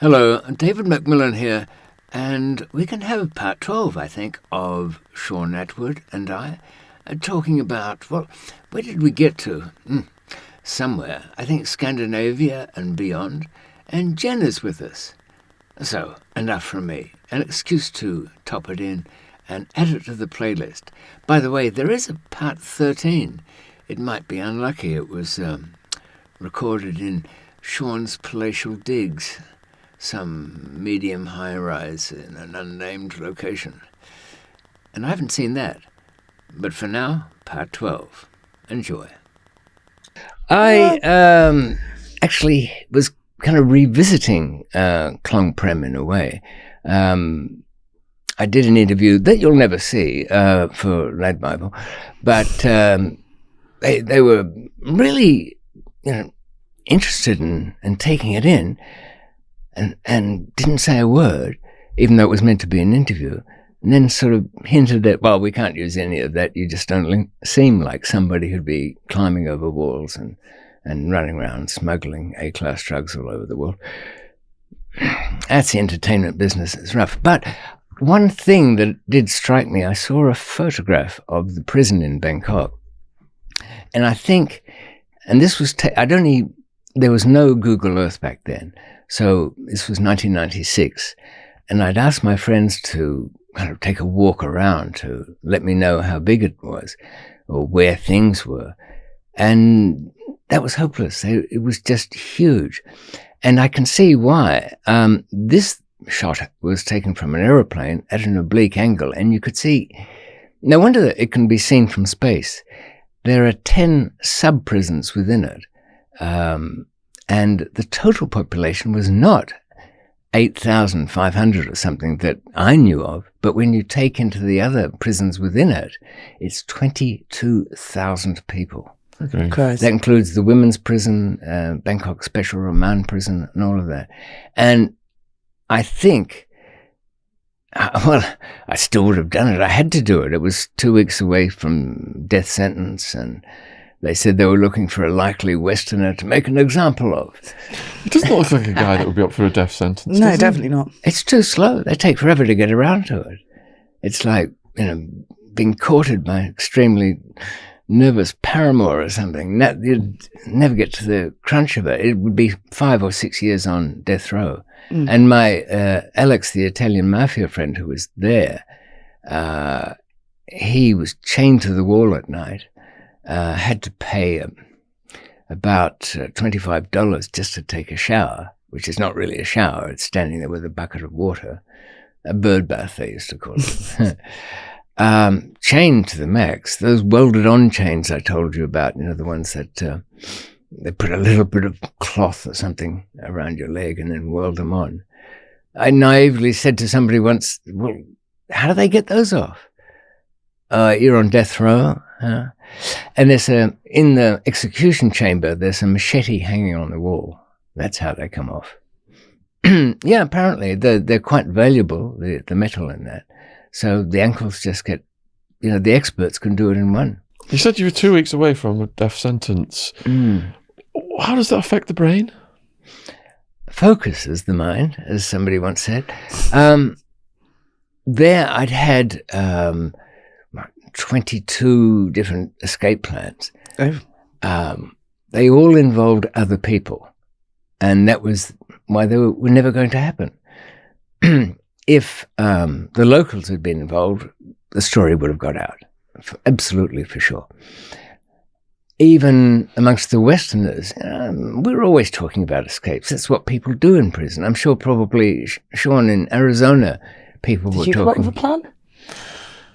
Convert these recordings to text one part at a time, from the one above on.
Hello, David McMillan here, and we can have part 12, I think, of Shaun Attwood and I talking about, well, where did we get to? Somewhere, I think Scandinavia and beyond, and Jen is with us. So, enough from me. An excuse to top it in and add it to the playlist. By the way, there is a part 13. It might be unlucky. It was recorded in Shaun's palatial digs, some medium high-rise in an unnamed location. And I haven't seen that. But for now, part 12. Enjoy. I actually was kind of revisiting Klong Prem in a way. I did an interview that you'll never see for Lad Bible, but they were really, interested in taking it in, and didn't say a word, even though it was meant to be an interview, and then sort of hinted that, well, we can't use any of that. You just don't seem like somebody who'd be climbing over walls and running around smuggling A-class drugs all over the world. That's the entertainment business. It's rough. But one thing that did strike me, I saw a photograph of the prison in Bangkok. And I think, and this was, there was no Google Earth back then. So this was 1996. And I'd asked my friends to kind of take a walk around to let me know how big it was or where things were. And that was hopeless. It was just huge. And I can see why. This shot was taken from an aeroplane at an oblique angle, and you could see, no wonder that it can be seen from space. There are 10 sub-prisons within it, and the total population was not 8,500 or something that I knew of, but when you take into the other prisons within it, it's 22,000 people. Okay. That includes the women's prison, Bangkok Special Remand Prison, and all of that. And I think, I still would have done it. I had to do it. It was 2 weeks away from death sentence, and they said they were looking for a likely Westerner to make an example of. He doesn't look like a guy that would be up for a death sentence. No, definitely not. It's too slow. They take forever to get around to it. It's like, being courted by an extremely nervous paramour or something. You'd never get to the crunch of it. It would be 5 or 6 years on death row. And my Alex, the Italian mafia friend who was there, he was chained to the wall at night, had to pay about $25 just to take a shower, which is not really a shower. It's standing there with a bucket of water, a bird bath they used to call it. Chained to the max. Those welded-on chains I told you about, the ones that they put a little bit of cloth or something around your leg and then weld them on. I naively said to somebody once, well, how do they get those off? You're on death row, huh? And there's in the execution chamber, there's a machete hanging on the wall. That's how they come off. Yeah, apparently they're quite valuable, the metal in that. So the ankles just get, the experts can do it in one. You said you were 2 weeks away from a death sentence. How does that affect the brain? Focuses the mind, as somebody once said. There I'd had 22 different escape plans. They all involved other people. And that was why they were never going to happen. If the locals had been involved, the story would have got out. Absolutely, for sure. Even amongst the Westerners, we're always talking about escapes. That's what people do in prison. I'm sure probably, Shaun, in Arizona, people were talking. Did you come up with a plan?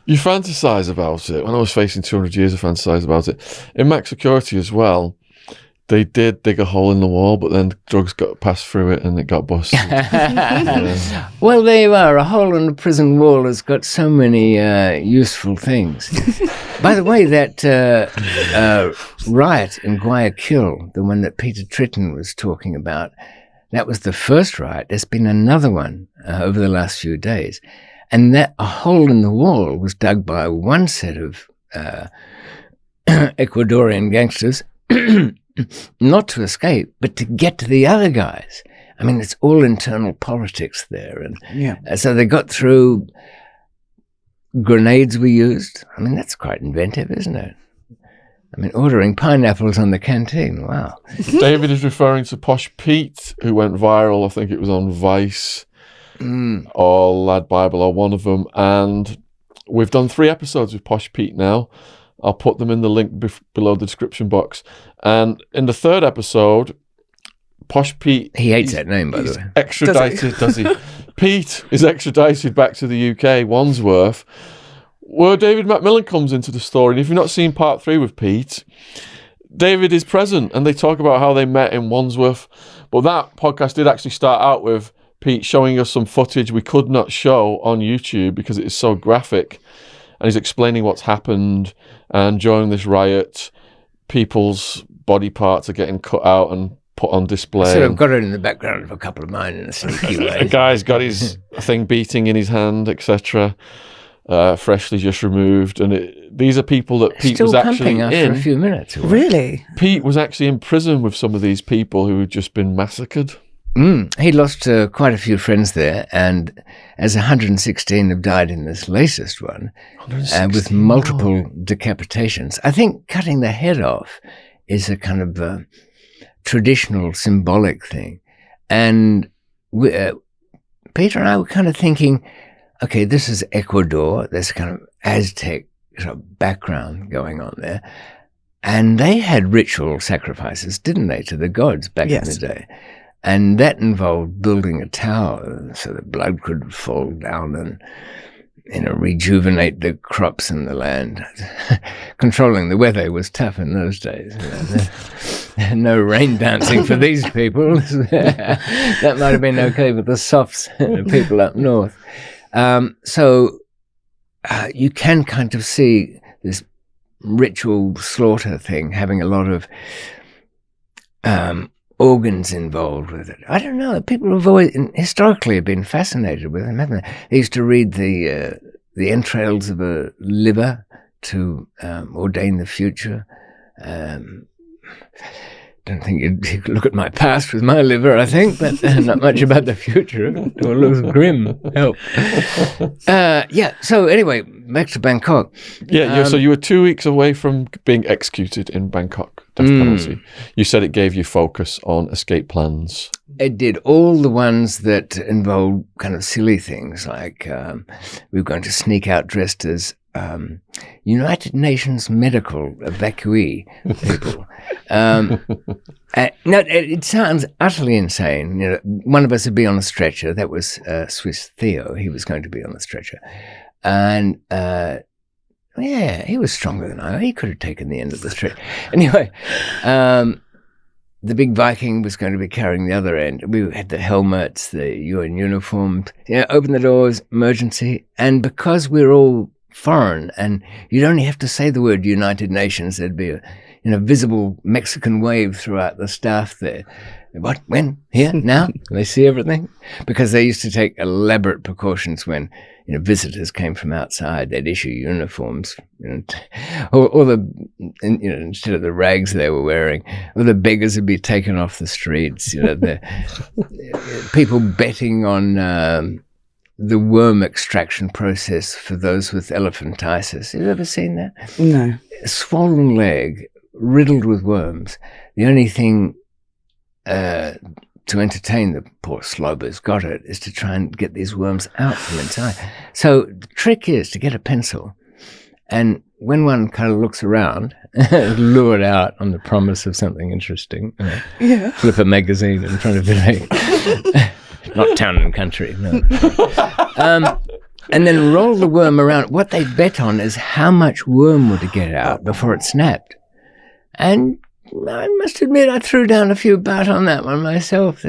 You fantasize about it. When I was facing 200 years, I fantasized about it. In max security as well, they did dig a hole in the wall, but then drugs got passed through it and it got busted. Well, there you are. A hole in the prison wall has got so many useful things. By the way, that riot in Guayaquil, the one that Peter Tritton was talking about, that was the first riot. There's been another one over the last few days. And that a hole in the wall was dug by one set of Ecuadorian gangsters, not to escape, but to get to the other guys. I mean, it's all internal politics there. And so they got through. Grenades were used. I mean, that's quite inventive, isn't it? I mean, ordering pineapples on the canteen. Wow. David is referring to Posh Pete, who went viral. I think it was on Vice or Lad Bible or one of them. And we've done 3 episodes with Posh Pete now. I'll put them in the link below the description box. And in the 3rd episode, Posh Pete... He hates that name, by the way. Extradited, does he? Pete is extradited back to the UK, Wandsworth, where David McMillan comes into the story. And if you've not seen part 3 with Pete, David is present and they talk about how they met in Wandsworth. But that podcast did actually start out with Pete showing us some footage we could not show on YouTube because it is so graphic. And he's explaining what's happened. And during this riot, people's body parts are getting cut out and put on display. So I've got it in the background of a couple of mine in a sneaky way. A guy's got his thing beating in his hand, etc. Freshly just removed, and these are people that Pete Still was actually after in. a few minutes. Really? Pete was actually in prison with some of these people who had just been massacred. He lost quite a few friends there, and as 116 have died in this latest one, with multiple decapitations. I think cutting the head off is a kind of traditional symbolic thing. And Peter and I were kind of thinking, okay, this is Ecuador. There's kind of Aztec sort of background going on there. And they had ritual sacrifices, didn't they, to the gods back in the day? And that involved building a tower so that blood could fall down and, rejuvenate the crops in the land. Controlling the weather was tough in those days. No rain dancing for these people. That might have been okay with the softs, the people up north. So you can kind of see this ritual slaughter thing having a lot of organs involved with it. I don't know. People have always historically have been fascinated with them, haven't they? They used to read the entrails of a liver to ordain the future. Don't think you could look at my past with my liver, I think, but not much about the future. It all looks grim. Help. So anyway, back to Bangkok. So you were 2 weeks away from being executed in Bangkok. Death penalty. You said it gave you focus on escape plans. It did. All the ones that involved kind of silly things, like we were going to sneak out dressed as United Nations medical evacuee people. No, it sounds utterly insane. One of us would be on a stretcher. That was Swiss Theo. He was going to be on the stretcher. And he was stronger than I. He could have taken the end of the stretcher. Anyway, the big Viking was going to be carrying the other end. We had the helmets, the UN uniforms. Open the doors, emergency. And because we're all foreign, and you'd only have to say the word United Nations, there'd be a visible Mexican wave throughout the staff there. What? When? Here? Now? They see everything? Because they used to take elaborate precautions when visitors came from outside. They'd issue uniforms, or instead of the rags they were wearing, or the beggars would be taken off the streets. The people betting on the worm extraction process for those with elephantiasis. Have you ever seen that? No. A swollen leg, riddled with worms. The only thing to entertain the poor slobber's got it is to try and get these worms out from inside. So the trick is to get a pencil, and when one kind of looks around, lure it out on the promise of something interesting. Flip a magazine in front of it. Not Town and Country, no. And then roll the worm around. What they bet on is how much worm would get out before it snapped. And I must admit, I threw down a few baht on that one myself.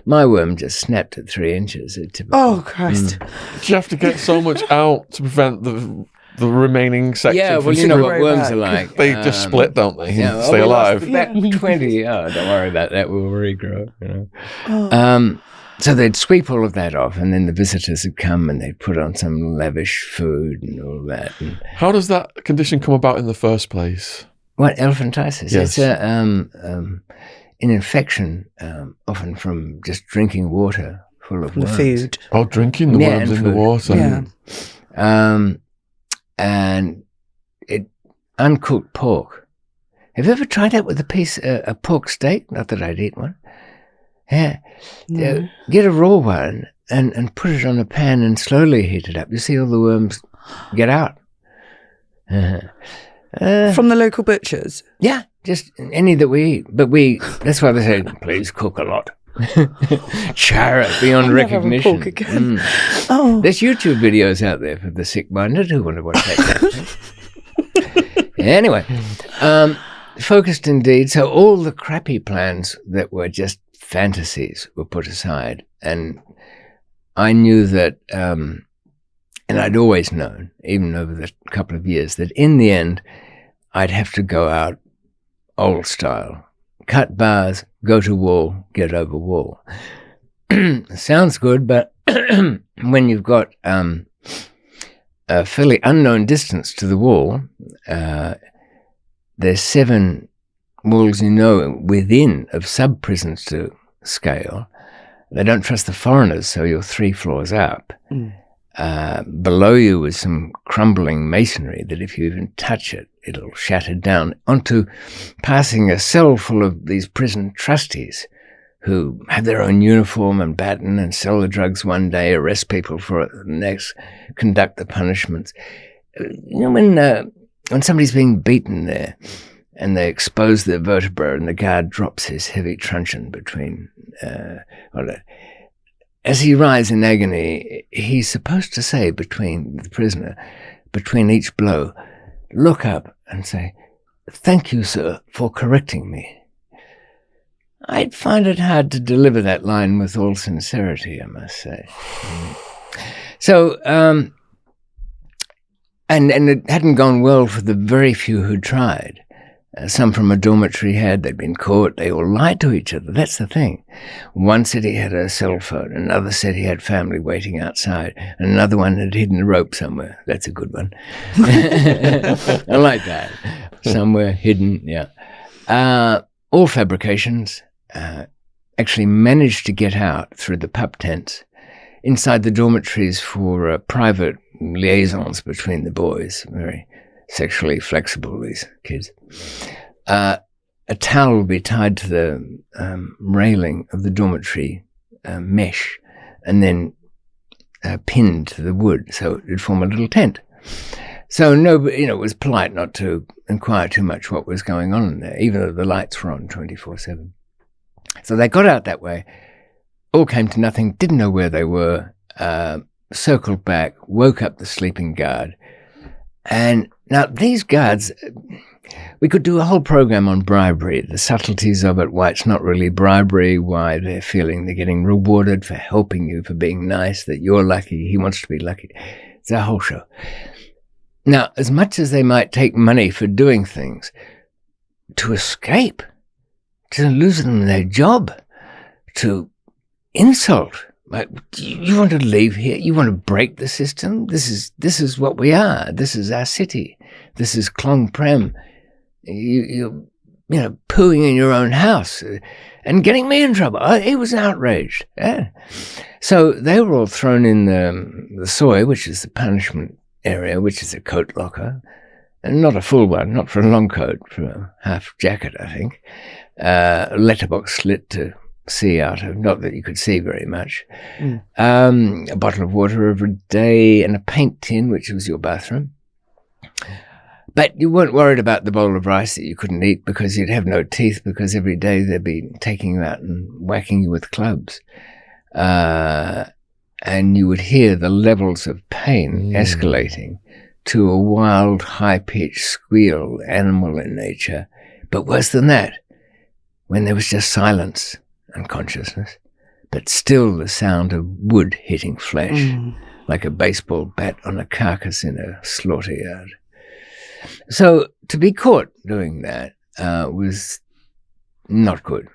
My worm just snapped at 3 inches. Oh, Christ. Did you have to get so much out to prevent the remaining section? Yeah, well, you know what worms are like. They just split, don't they? Yeah, stay alive. Back 20. Oh, don't worry about that. We'll regrow. So they'd sweep all of that off, and then the visitors would come and they'd put on some lavish food and all that. And how does that condition come about in the first place? What, elephantiasis? Yes. It's an infection, often from just drinking water full of The worms. food. Oh, drinking the worms and in the food. water. Yeah. And uncooked pork. Have you ever tried that with a pork steak? Not that I'd eat one. Yeah. No. Get a raw one and put it on a pan and slowly heat it up. You see all the worms get out. From the local butchers? Yeah, just any that we eat. But that's why they say, please cook a lot. Char it beyond I'll never have a recognition. pork again. Oh. There's YouTube videos out there for the sick-minded who want to watch that. Anyway, focused indeed. So all the crappy plans that were just fantasies were put aside. And I knew that, and I'd always known, even over the couple of years, that in the end, I'd have to go out old style. Cut bars, go to wall, get over wall. Sounds good, but when you've got a fairly unknown distance to the wall, there's 7 walls within of sub-prisons to scale. They don't trust the foreigners, so you're 3 floors up. Below you is some crumbling masonry that if you even touch it, it'll shatter down onto passing a cell full of these prison trustees who have their own uniform and baton and sell the drugs one day, arrest people for it the next, conduct the punishments. You know, when somebody's being beaten there and they expose their vertebra and the guard drops his heavy truncheon between... as he writhes in agony, he's supposed to say between the prisoner, between each blow, look up and say, "Thank you, sir, for correcting me." I'd find it hard to deliver that line with all sincerity, I must say. So, and it hadn't gone well for the very few who tried. Some from a dormitory they'd been caught, they all lied to each other, that's the thing. One said he had a cell phone, another said he had family waiting outside, and another one had hidden a rope somewhere. That's a good one. I like that. Somewhere hidden, yeah. All fabrications. Actually managed to get out through the pup tents inside the dormitories for private liaisons between the boys. Very sexually flexible, these kids. A towel would be tied to the railing of the dormitory mesh and then pinned to the wood so it would form a little tent. So nobody, it was polite not to inquire too much what was going on in there, even though the lights were on 24/7. So they got out that way, all came to nothing, didn't know where they were, circled back, woke up the sleeping guard. And now these guards, we could do a whole program on bribery, the subtleties of it, why it's not really bribery, why they're feeling they're getting rewarded for helping you, for being nice, that you're lucky, he wants to be lucky. It's a whole show. Now, as much as they might take money for doing things, to escape, to lose them their job, to insult. Like, you want to leave here? You want to break the system? This is what we are. This is our city. This is Klong Prem. You pooing in your own house and getting me in trouble. He was outraged. Yeah. So they were all thrown in the soy, which is the punishment area, which is a coat locker, and not a full one, not for a long coat, for a half jacket, I think. A letterbox slit to see out of, not that you could see very much. A bottle of water every day and a paint tin, which was your bathroom. But you weren't worried about the bowl of rice that you couldn't eat because you'd have no teeth, because every day they'd be taking you out and whacking you with clubs. And you would hear the levels of pain escalating to a wild, high-pitched squeal, animal in nature. But worse than that, when there was just silence and consciousness, but still the sound of wood hitting flesh, like a baseball bat on a carcass in a slaughter yard. So to be caught doing that was not good.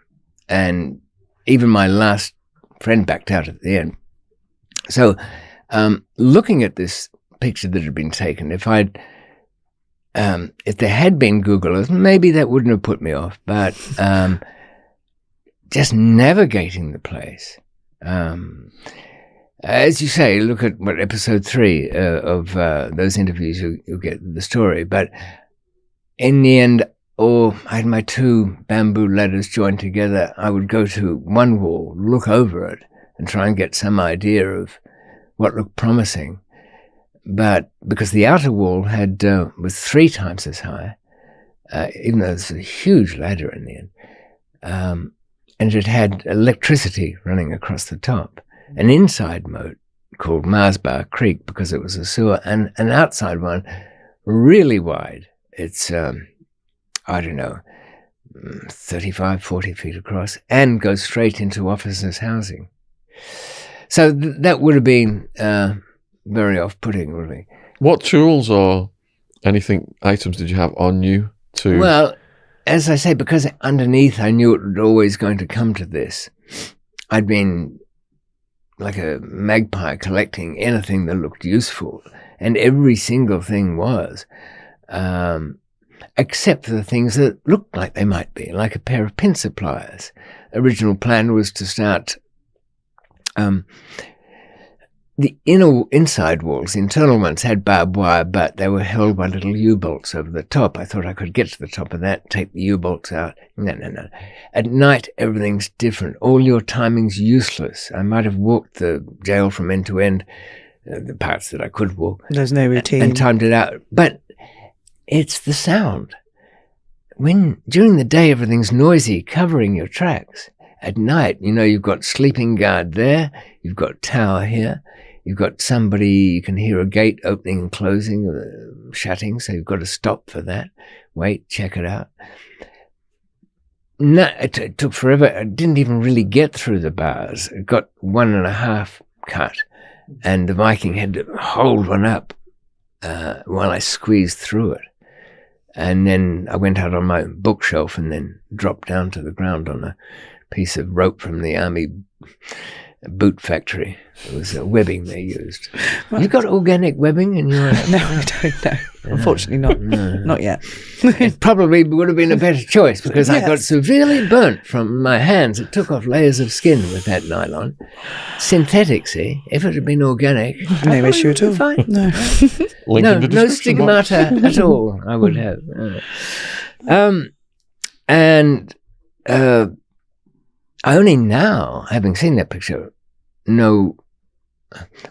And even my last friend backed out at the end. So looking at this picture that had been taken, if there had been Googlers, maybe that wouldn't have put me off. But just navigating the place. As you say, look at episode 3 of those interviews, you'll get the story. But in the end, I had my 2 bamboo ladders joined together. I would go to one wall, look over it, and try and get some idea of what looked promising. But because the outer wall was 3 times as high, even though it's a huge ladder in the end, and it had electricity running across the top, an inside moat called Marsbar Creek because it was a sewer, and an outside one really wide. It's, 35, 40 feet across, and goes straight into officers' housing. So that would have been very off-putting, really. What tools or items did you have on you to... Well, as I say, because underneath I knew it was always going to come to this, I'd been like a magpie collecting anything that looked useful, and every single thing was, except for the things that looked like they might be, like a pair of pincer pliers. Original plan was to start the inside walls, the internal ones, had barbed wire, but they were held by little U-bolts over the top. I thought I could get to the top of that, take the U-bolts out. No. At night, everything's different. All your timing's useless. I might have walked the jail from end to end, the parts that I could walk. There's no routine. And timed it out. But it's the sound. During the day, everything's noisy, covering your tracks. At night, you've got sleeping guard there, you've got tower here, you've got somebody, you can hear a gate opening and closing, shutting, so you've got to stop for that. Wait, check it out. No, it took forever. I didn't even really get through the bars. It got 1.5 cut, and the Viking had to hold one up while I squeezed through it. And then I went out on my bookshelf and then dropped down to the ground on a piece of rope from the army boot factory. It was webbing they used. Right. You got organic webbing in your... No, I don't know. Unfortunately not. Not yet. It probably would have been a better choice because I got severely burnt from my hands. It took off layers of skin with that nylon. Synthetic, see? If it had been organic... No issue at all. Fine. No. No stigmata at all, I would have. I only now, having seen that picture, know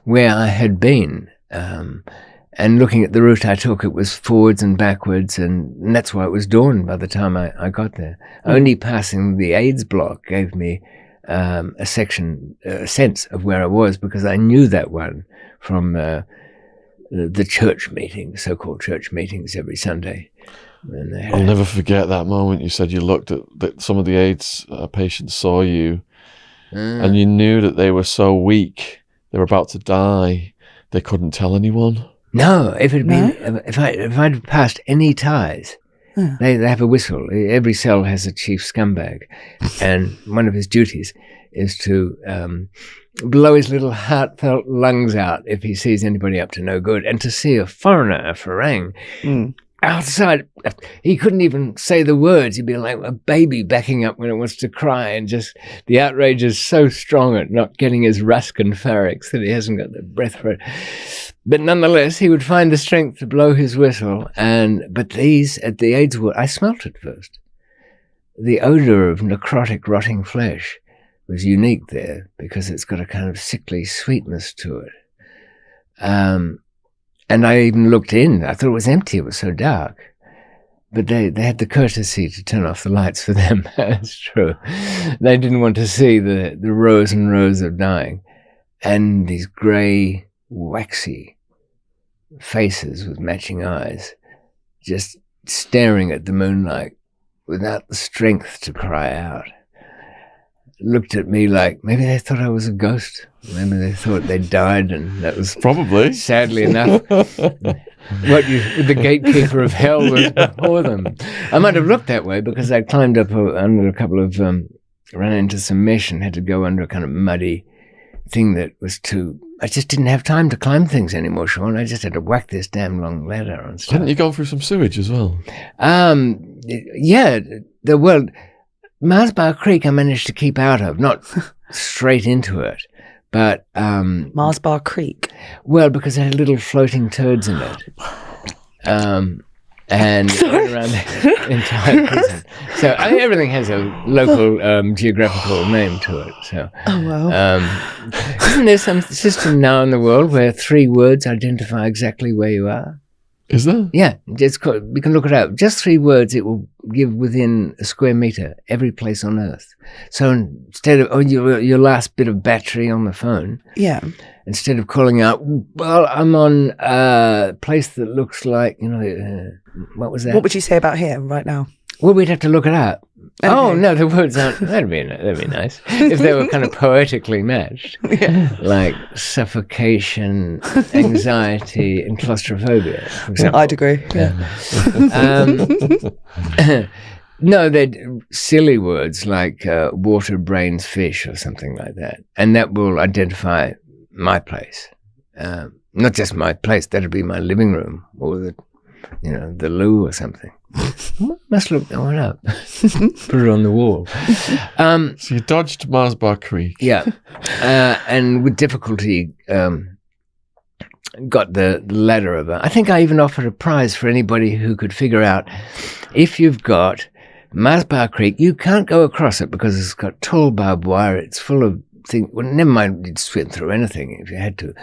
where I had been. And looking at the route I took, it was forwards and backwards, and that's why it was dawn by the time I got there. Only passing the AIDS block gave me a sense of where I was, because I knew that one from the church meetings, so-called church meetings every Sunday. I'll never forget that moment. You said you looked at that some of the AIDS patients saw you, and you knew that they were so weak, they were about to die, they couldn't tell anyone. No, if I'd passed any ties, they have a whistle. Every cell has a chief scumbag, and one of his duties is to blow his little heartfelt lungs out if he sees anybody up to no good, and to see a foreigner, a Farang, outside, he couldn't even say the words. He'd be like a baby backing up when it wants to cry, and just the outrage is so strong at not getting his Ruskin pharynx that he hasn't got the breath for it. But nonetheless, he would find the strength to blow his whistle. But these, at the AIDS ward, I smelt it first. The odor of necrotic, rotting flesh was unique there because it's got a kind of sickly sweetness to it. And I even looked in. I thought it was empty. It was so dark. But they had the courtesy to turn off the lights for them. That's true. They didn't want to see the rows and rows of dying. And these grey, waxy faces with matching eyes, just staring at the moonlight without the strength to cry out. Looked at me like maybe they thought I was a ghost. Maybe they thought they died, and that was probably, sadly enough, the gatekeeper of hell was before them. I might have looked that way because I climbed up under a couple of, ran into some mesh and had to go under a kind of muddy thing that was I just didn't have time to climb things anymore, Shaun. I just had to whack this damn long ladder and stuff. Hadn't you gone through some sewage as well? Yeah, Mars Bar Creek I managed to keep out of, not straight into it, but... Mars Bar Creek? Well, because it had little floating turds in it. And around the entire prison. So everything has a local geographical name to it. So, isn't there some system now in the world where 3 words identify exactly where you are? Is there? Yeah, we can look it up. Just 3 words, it will give within a square meter every place on Earth. So instead of your last bit of battery on the phone, instead of calling out, well, I'm on a place that looks like, what was that? What would you say about here right now? Well, we'd have to look it up. Okay. Oh, no, the words aren't. That'd be nice if they were kind of poetically matched. Like suffocation, anxiety, and claustrophobia, for example. I'd agree. Yeah. No, they're silly words like water, brains, fish, or something like that. And that will identify my place. Not just my place, that'll be my living room or the loo or something. Must look that one up. Put it on the wall. So you dodged Mars Bar Creek. Yeah. And with difficulty got the ladder over. I think I even offered a prize for anybody who could figure out if you've got Mars Bar Creek, you can't go across it because it's got tall barbed wire. It's full of things. Well, never mind, you'd swim through anything if you had to.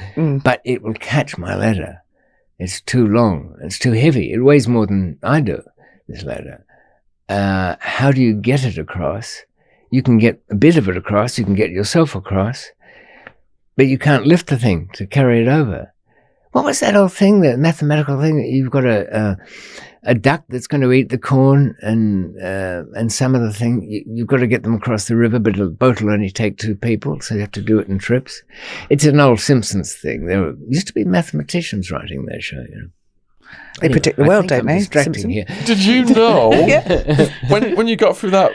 But it will catch my ladder. It's too long. It's too heavy. It weighs more than I do, this ladder. How do you get it across? You can get a bit of it across. You can get yourself across. But you can't lift the thing to carry it over. What was that old thing, the mathematical thing that you've got a duck that's going to eat the corn and some of the thing, you've got to get them across the river, but a boat will only take 2 people, so you have to do it in trips. It's an old Simpsons thing. There used to be mathematicians writing that show, They predict the world, don't they? Distracting here. Did you know when you got through that,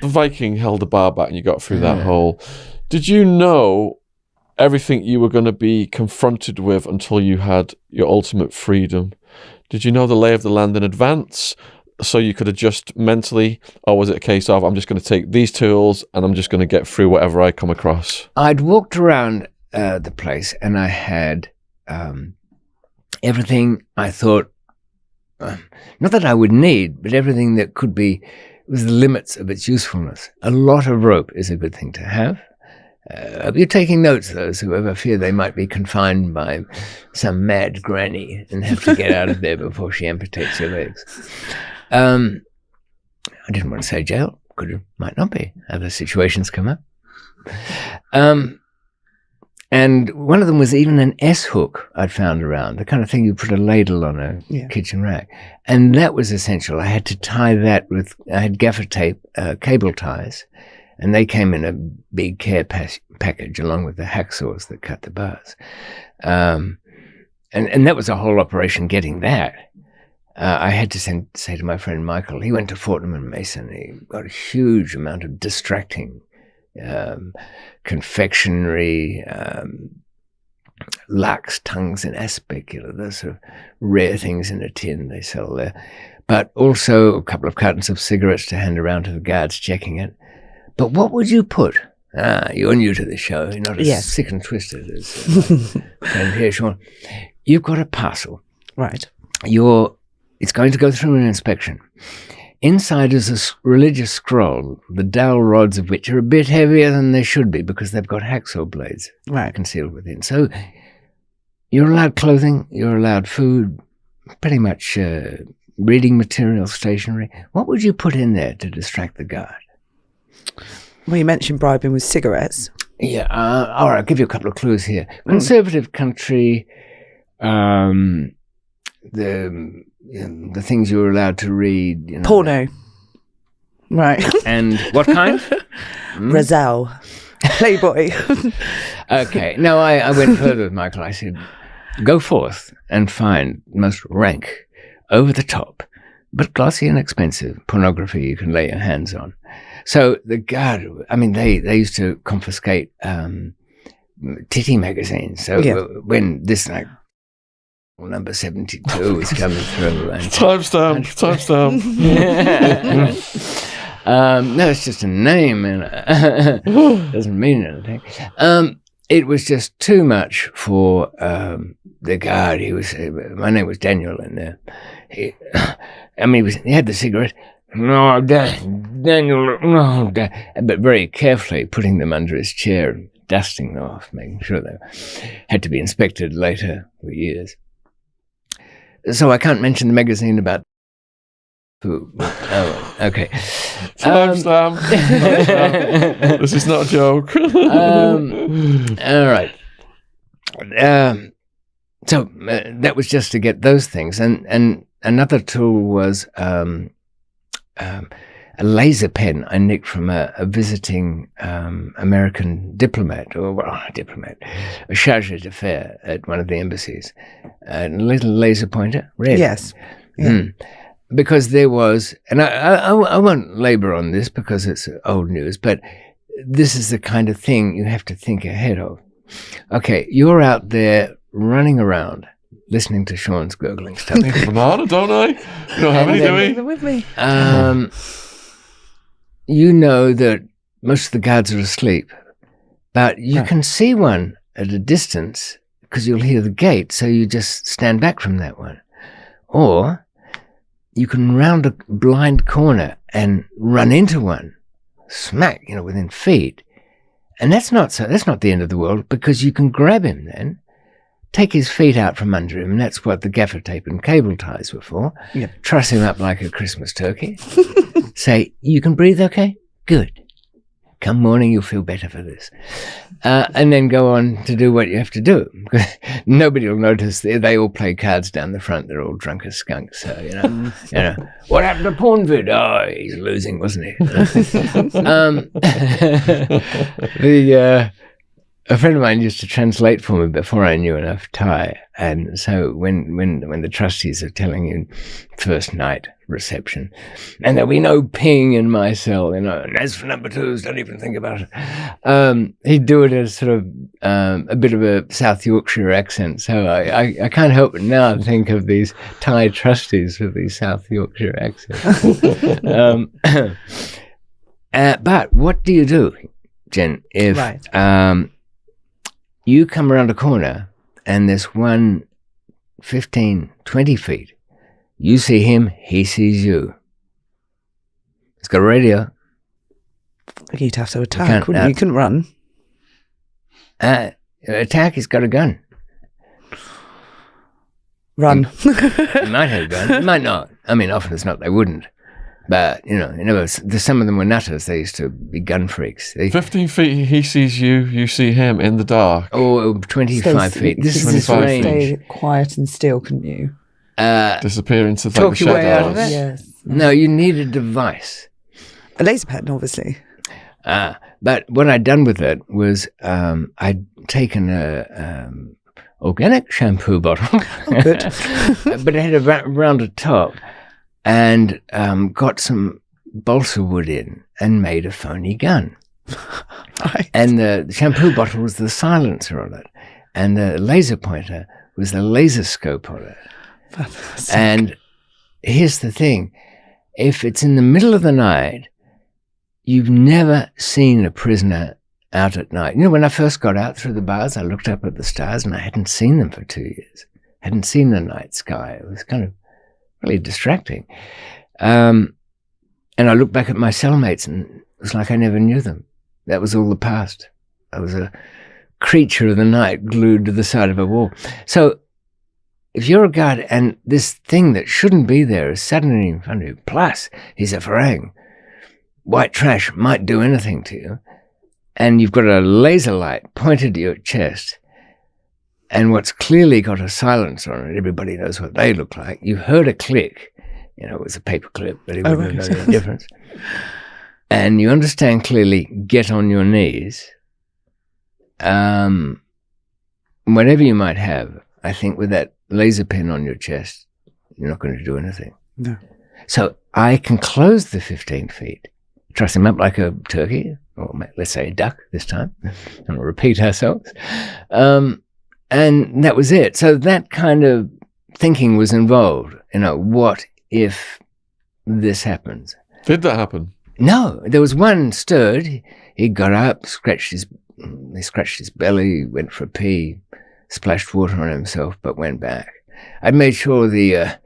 the Viking held a bar back and you got through that hole, did you know everything you were going to be confronted with until you had your ultimate freedom? Did you know the lay of the land in advance so you could adjust mentally? Or was it a case of, I'm just going to take these tools and I'm just going to get through whatever I come across? I'd walked around the place and I had everything I thought, not that I would need, but everything that could be, was the limits of its usefulness. A lot of rope is a good thing to have. You're taking notes, those who ever fear they might be confined by some mad granny and have to get out of there before she amputates your legs. I didn't want to say jail. Might not be. Other situations come up. And one of them was even an S-hook I'd found around, the kind of thing you put a ladle on a kitchen rack. And that was essential. I had to tie that I had gaffer tape, cable ties, and they came in a big care package along with the hacksaws that cut the bars. And that was a whole operation getting that. I had to say to my friend Michael, he went to Fortnum and Mason, he got a huge amount of distracting confectionery, lark's tongues and aspic, those sort of rare things in a tin they sell there. But also a couple of cartons of cigarettes to hand around to the guards checking it. But what would you put? You're new to the show. You're not as sick and twisted as friend here, Shaun. You've got a parcel. Right. It's going to go through an inspection. Inside is a religious scroll, the dowel rods of which are a bit heavier than they should be because they've got hacksaw blades concealed within. So you're allowed clothing, you're allowed food, pretty much reading material, stationery. What would you put in there to distract the guard? Well, you mentioned bribing with cigarettes. Yeah, all right, I'll give you a couple of clues here. Conservative country, the things you're allowed to read. Porno. Right. And what kind? Razal. Playboy. Okay. No, I went further with Michael. I said, go forth and find the most rank, over the top, but glossy and expensive pornography you can lay your hands on. So the guard, they used to confiscate titty magazines. So when this number 72 is coming through. And Timestamp. No, it's just a name, and doesn't mean anything. It was just too much for the guard. My name was Daniel, and he had the cigarette. No, Daniel, no, but very carefully putting them under his chair and dusting them off, making sure they had to be inspected later for years. So I can't mention the magazine about who. Oh, okay. Slam. This is not a joke. All right. So that was just to get those things, and another tool was a laser pen I nicked from a visiting American diplomat, a charge d'affaires at one of the embassies. A little laser pointer, red. Yes. Yeah. Because there was, and I won't labour on this because it's old news, but this is the kind of thing you have to think ahead of. Okay, you're out there running around listening to Shaun's gurgling stuff. Banana, don't I? You don't have any, do we? With me. You know that most of the guards are asleep, but you can see one at a distance because you'll hear the gate, so you just stand back from that one. Or you can round a blind corner and run into one, smack, within feet. And that's not the end of the world, because you can grab him then, take his feet out from under him, and that's what the gaffer tape and cable ties were for. Yeah. Truss him up like a Christmas turkey. Say, you can breathe okay? Good. Come morning, you'll feel better for this. And then go on to do what you have to do. Nobody will notice. They all play cards down the front. They're all drunk as skunks. So, what happened to Pornvid? Oh, he's losing, wasn't he? A friend of mine used to translate for me before I knew enough Thai. And so when the trustees are telling you first night reception, and there'll be no ping in my cell, and as for number twos, don't even think about it. He'd do it as sort of a bit of a South Yorkshire accent. So I can't help but now think of these Thai trustees with these South Yorkshire accents. But what do you do, Jen, if you come around a corner and there's one 15, 20 feet, you see him, he sees you. He's got a radio. You'd have to attack, wouldn't you? You couldn't run. Attack, he's got a gun. Run. He might have a gun, he might not. I mean, often it's not, they wouldn't. But, some of them were nutters. They used to be gun freaks. 15 feet, he sees you, you see him in the dark. Oh, 25 feet. This is his range. Stay quiet and still, couldn't you? Disappear into the talk your way out of it? Yes. No, you need a device. A laser pen, obviously. But what I'd done with it was I'd taken a organic shampoo bottle. Oh, good. But it had a rounded top. And got some balsa wood in and made a phony gun. Right. And the shampoo bottle was the silencer on it. And the laser pointer was the laser scope on it. Fantastic. And here's the thing. If it's in the middle of the night, you've never seen a prisoner out at night. When I first got out through the bars, I looked up at the stars and I hadn't seen them for 2 years. Hadn't seen the night sky. It was kind of really distracting. And I looked back at my cellmates and it was like I never knew them. That was all the past. I was a creature of the night glued to the side of a wall. So if you're a guard and this thing that shouldn't be there is suddenly in front of you, plus he's a farang, white trash might do anything to you, and you've got a laser light pointed to your chest, and what's clearly got a silencer on it, everybody knows what they look like. You heard a click. It was a paper clip, but he wouldn't have known any difference. And you understand clearly, get on your knees. Whatever you might have, I think with that laser pen on your chest, you're not going to do anything. No. So I can close the 15 feet, truss him up like a turkey, or let's say a duck this time, and repeat ourselves. And that was it. So that kind of thinking was involved. What if this happens? Did that happen? No, there was one stirred. He got up, scratched his belly, went for a pee, splashed water on himself, but went back. I'd made sure the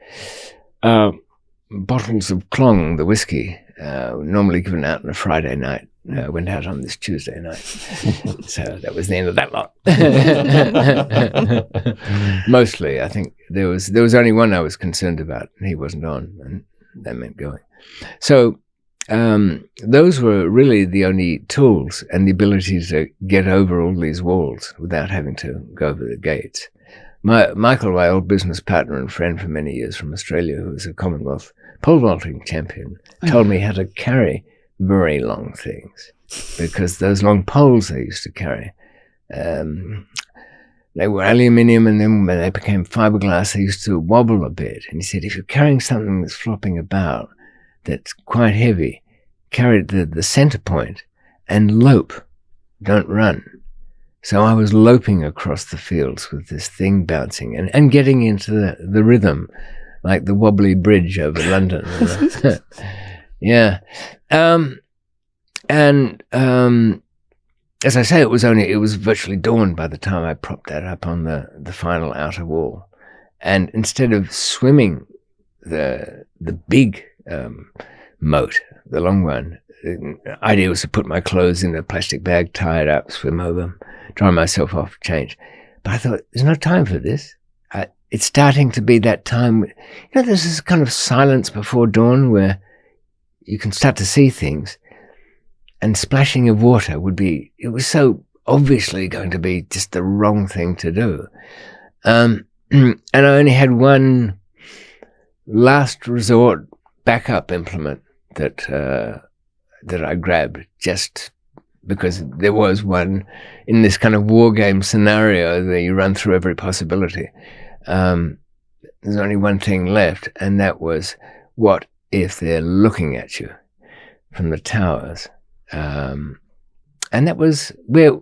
bottles of Klong, the whiskey, normally given out on a Friday night, went out on this Tuesday night. So that was the end of that lot. Mostly, I think there was only one I was concerned about, and he wasn't on, and that meant going. So those were really the only tools and the ability to get over all these walls without having to go over the gates. Michael, my old business partner and friend for many years from Australia, who was a Commonwealth pole vaulting champion, told me how to carry very long things, because those long poles they used to carry, they were aluminium, and then when they became fiberglass, they used to wobble a bit. And he said, if you're carrying something that's flopping about, that's quite heavy, carry it to the center point and lope, don't run. So I was loping across the fields with this thing bouncing and getting into the rhythm, like the wobbly bridge over London. Yeah. As I say, it was virtually dawn by the time I propped that up on the final outer wall. And instead of swimming the big moat, the long one, the idea was to put my clothes in a plastic bag, tie it up, swim over, dry myself off, change. But I thought, there's no time for this. It's starting to be that time. There's this kind of silence before dawn where you can start to see things. And splashing of water it was so obviously going to be just the wrong thing to do. And I only had one last resort backup implement that I grabbed, just because there was one in this kind of war game scenario that you run through every possibility. There's only one thing left, and that was, what if they're looking at you from the towers? And that was it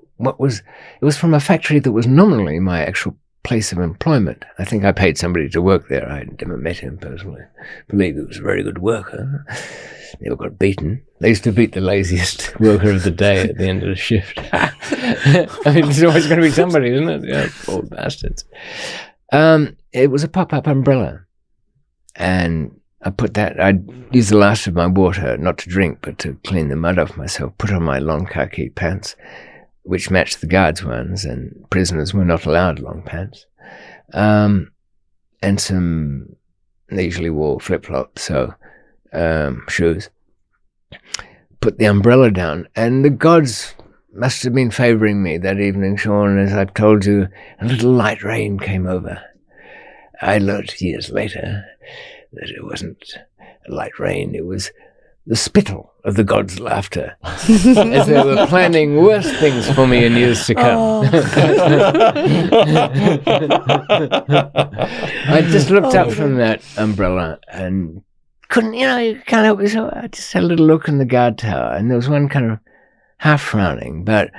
was from a factory that was nominally my actual place of employment. I think I paid somebody to work there. I never met him personally. I believe he was a very good worker. Never got beaten. They used to beat the laziest worker of the day at the end of the shift. I mean, there's always going to be somebody, isn't it? Yeah, poor bastards. It was a pop-up umbrella. And I'd use the last of my water, not to drink, but to clean the mud off myself, put on my long khaki pants, which matched the guards' ones, and prisoners were not allowed long pants. And they usually wore flip-flops, so shoes. Put the umbrella down, and the gods must have been favouring me that evening, Shaun. As I've told you, a little light rain came over. I learnt years later that it wasn't a light rain, it was the spittle of the gods' laughter, as they were planning worse things for me in years to come. I just looked up from that umbrella and couldn't, you can't help yourself. I just had a little look in the guard tower, and there was one kind of half frowning, but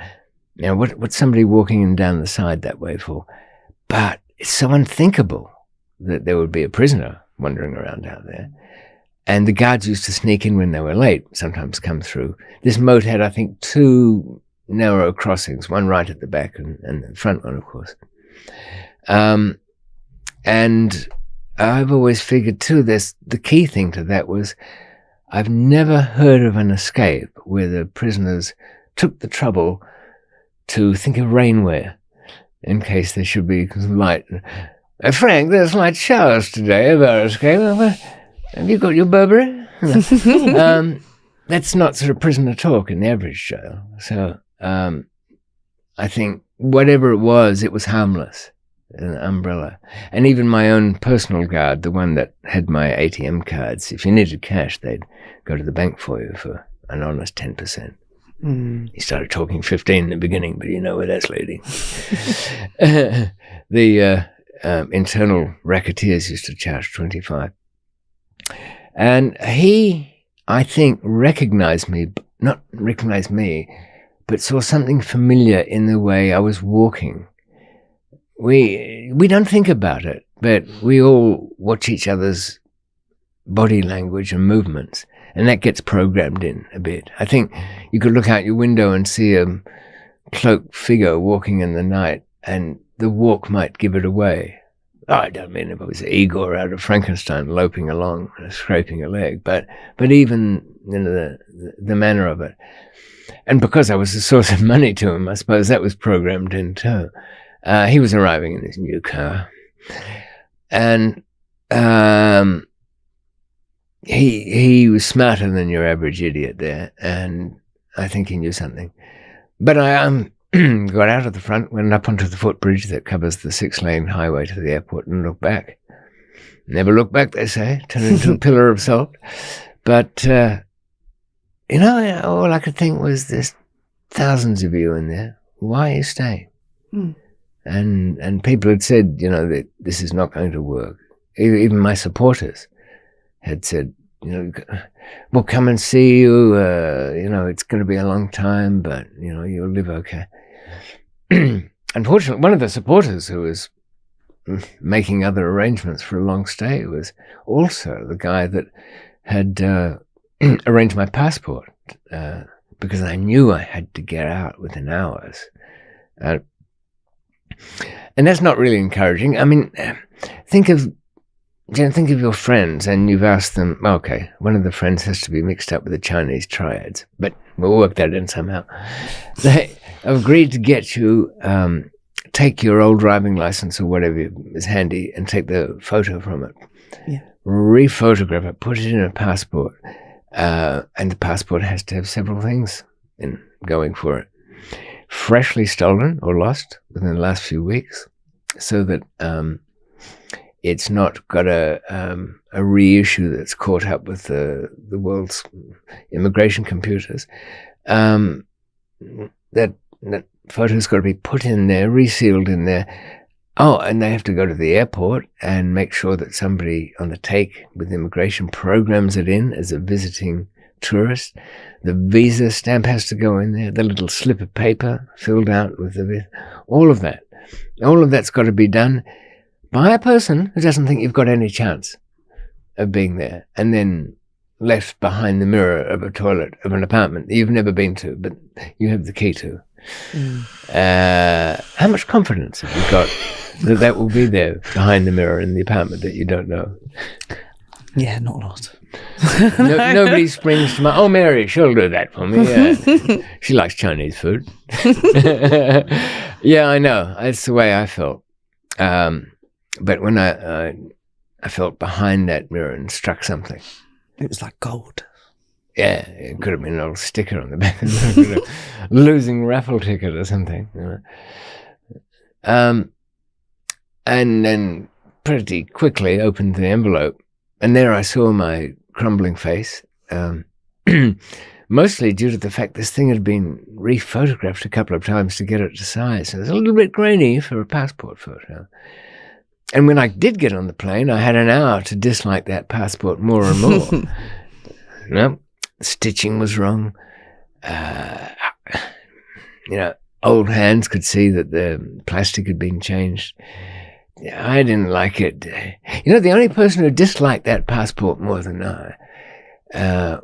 what's somebody walking in down the side that way for? But it's so unthinkable that there would be a prisoner wandering around out there. And the guards used to sneak in when they were late, sometimes come through. This moat had, I think, 2 narrow crossings, one right at the back and the front one, of course. And I've always figured, too, the key thing to that was I've never heard of an escape where the prisoners took the trouble to think of rainwear in case there should be some light. Frank, there's light showers today of our escape. Have you got your Burberry? That's not sort of prisoner talk in the average jail. So I think whatever it was harmless, an umbrella. And even my own personal guard, the one that had my ATM cards, if you needed cash, they'd go to the bank for you for an honest 10%. He started talking 15 in the beginning, but you know where that's leading. The internal racketeers used to charge 25. And he, I think, not recognized me, but saw something familiar in the way I was walking. We don't think about it, but we all watch each other's body language and movements. And that gets programmed in a bit. I think you could look out your window and see a cloaked figure walking in the night, and the walk might give it away. I don't mean if it was Igor out of Frankenstein loping along, scraping a leg, but even the manner of it. And because I was a source of money to him, I suppose that was programmed in too. He was arriving in his new car, and he was smarter than your average idiot there, and I think he knew something. But I got out of the front, went up onto the footbridge that covers the 6-lane highway to the airport, and looked back. Never look back, they say, turn into a pillar of salt. But, all I could think was there's thousands of you in there. Why are you staying? And people had said, that this is not going to work. Even my supporters had said, we'll come and see you, it's going to be a long time, but, you'll live okay. Unfortunately, one of the supporters who was making other arrangements for a long stay was also the guy that had arranged my passport, because I knew I had to get out within hours. And that's not really encouraging. I mean, think of your friends and you've asked them, okay, one of the friends has to be mixed up with the Chinese triads, but we'll work that in somehow. They agreed to get you, take your old driving license or whatever is handy and take the photo from it. Yeah. Rephotograph it, put it in a passport, and the passport has to have several things in going for it. Freshly stolen or lost within the last few weeks, so that it's not got a reissue that's caught up with the world's immigration computers. That photo's got to be put in there, resealed in there. Oh, and they have to go to the airport and make sure that somebody on the take with immigration programs it in as a visiting tourist. The visa stamp has to go in there, the little slip of paper filled out with all of that. All of that's got to be done by a person who doesn't think you've got any chance of being there, and then left behind the mirror of a toilet of an apartment that you've never been to, but you have the key to. How much confidence have you got that will be there behind the mirror in the apartment that you don't know? Yeah, not a lot. Nobody springs to mind. Oh, Mary, she'll do that for me. She likes Chinese food. Yeah, I know. That's the way I felt. But when I felt behind that mirror and struck something. It was like gold. Yeah, it could have been a little sticker on the back of the losing raffle ticket or something. And then pretty quickly opened the envelope, and there I saw my crumbling face, mostly due to the fact this thing had been rephotographed a couple of times to get it to size. So it was a little bit grainy for a passport photo. And when I did get on the plane, I had an hour to dislike that passport more and more. The stitching was wrong. Old hands could see that the plastic had been changed. I didn't like it. The only person who disliked that passport more than I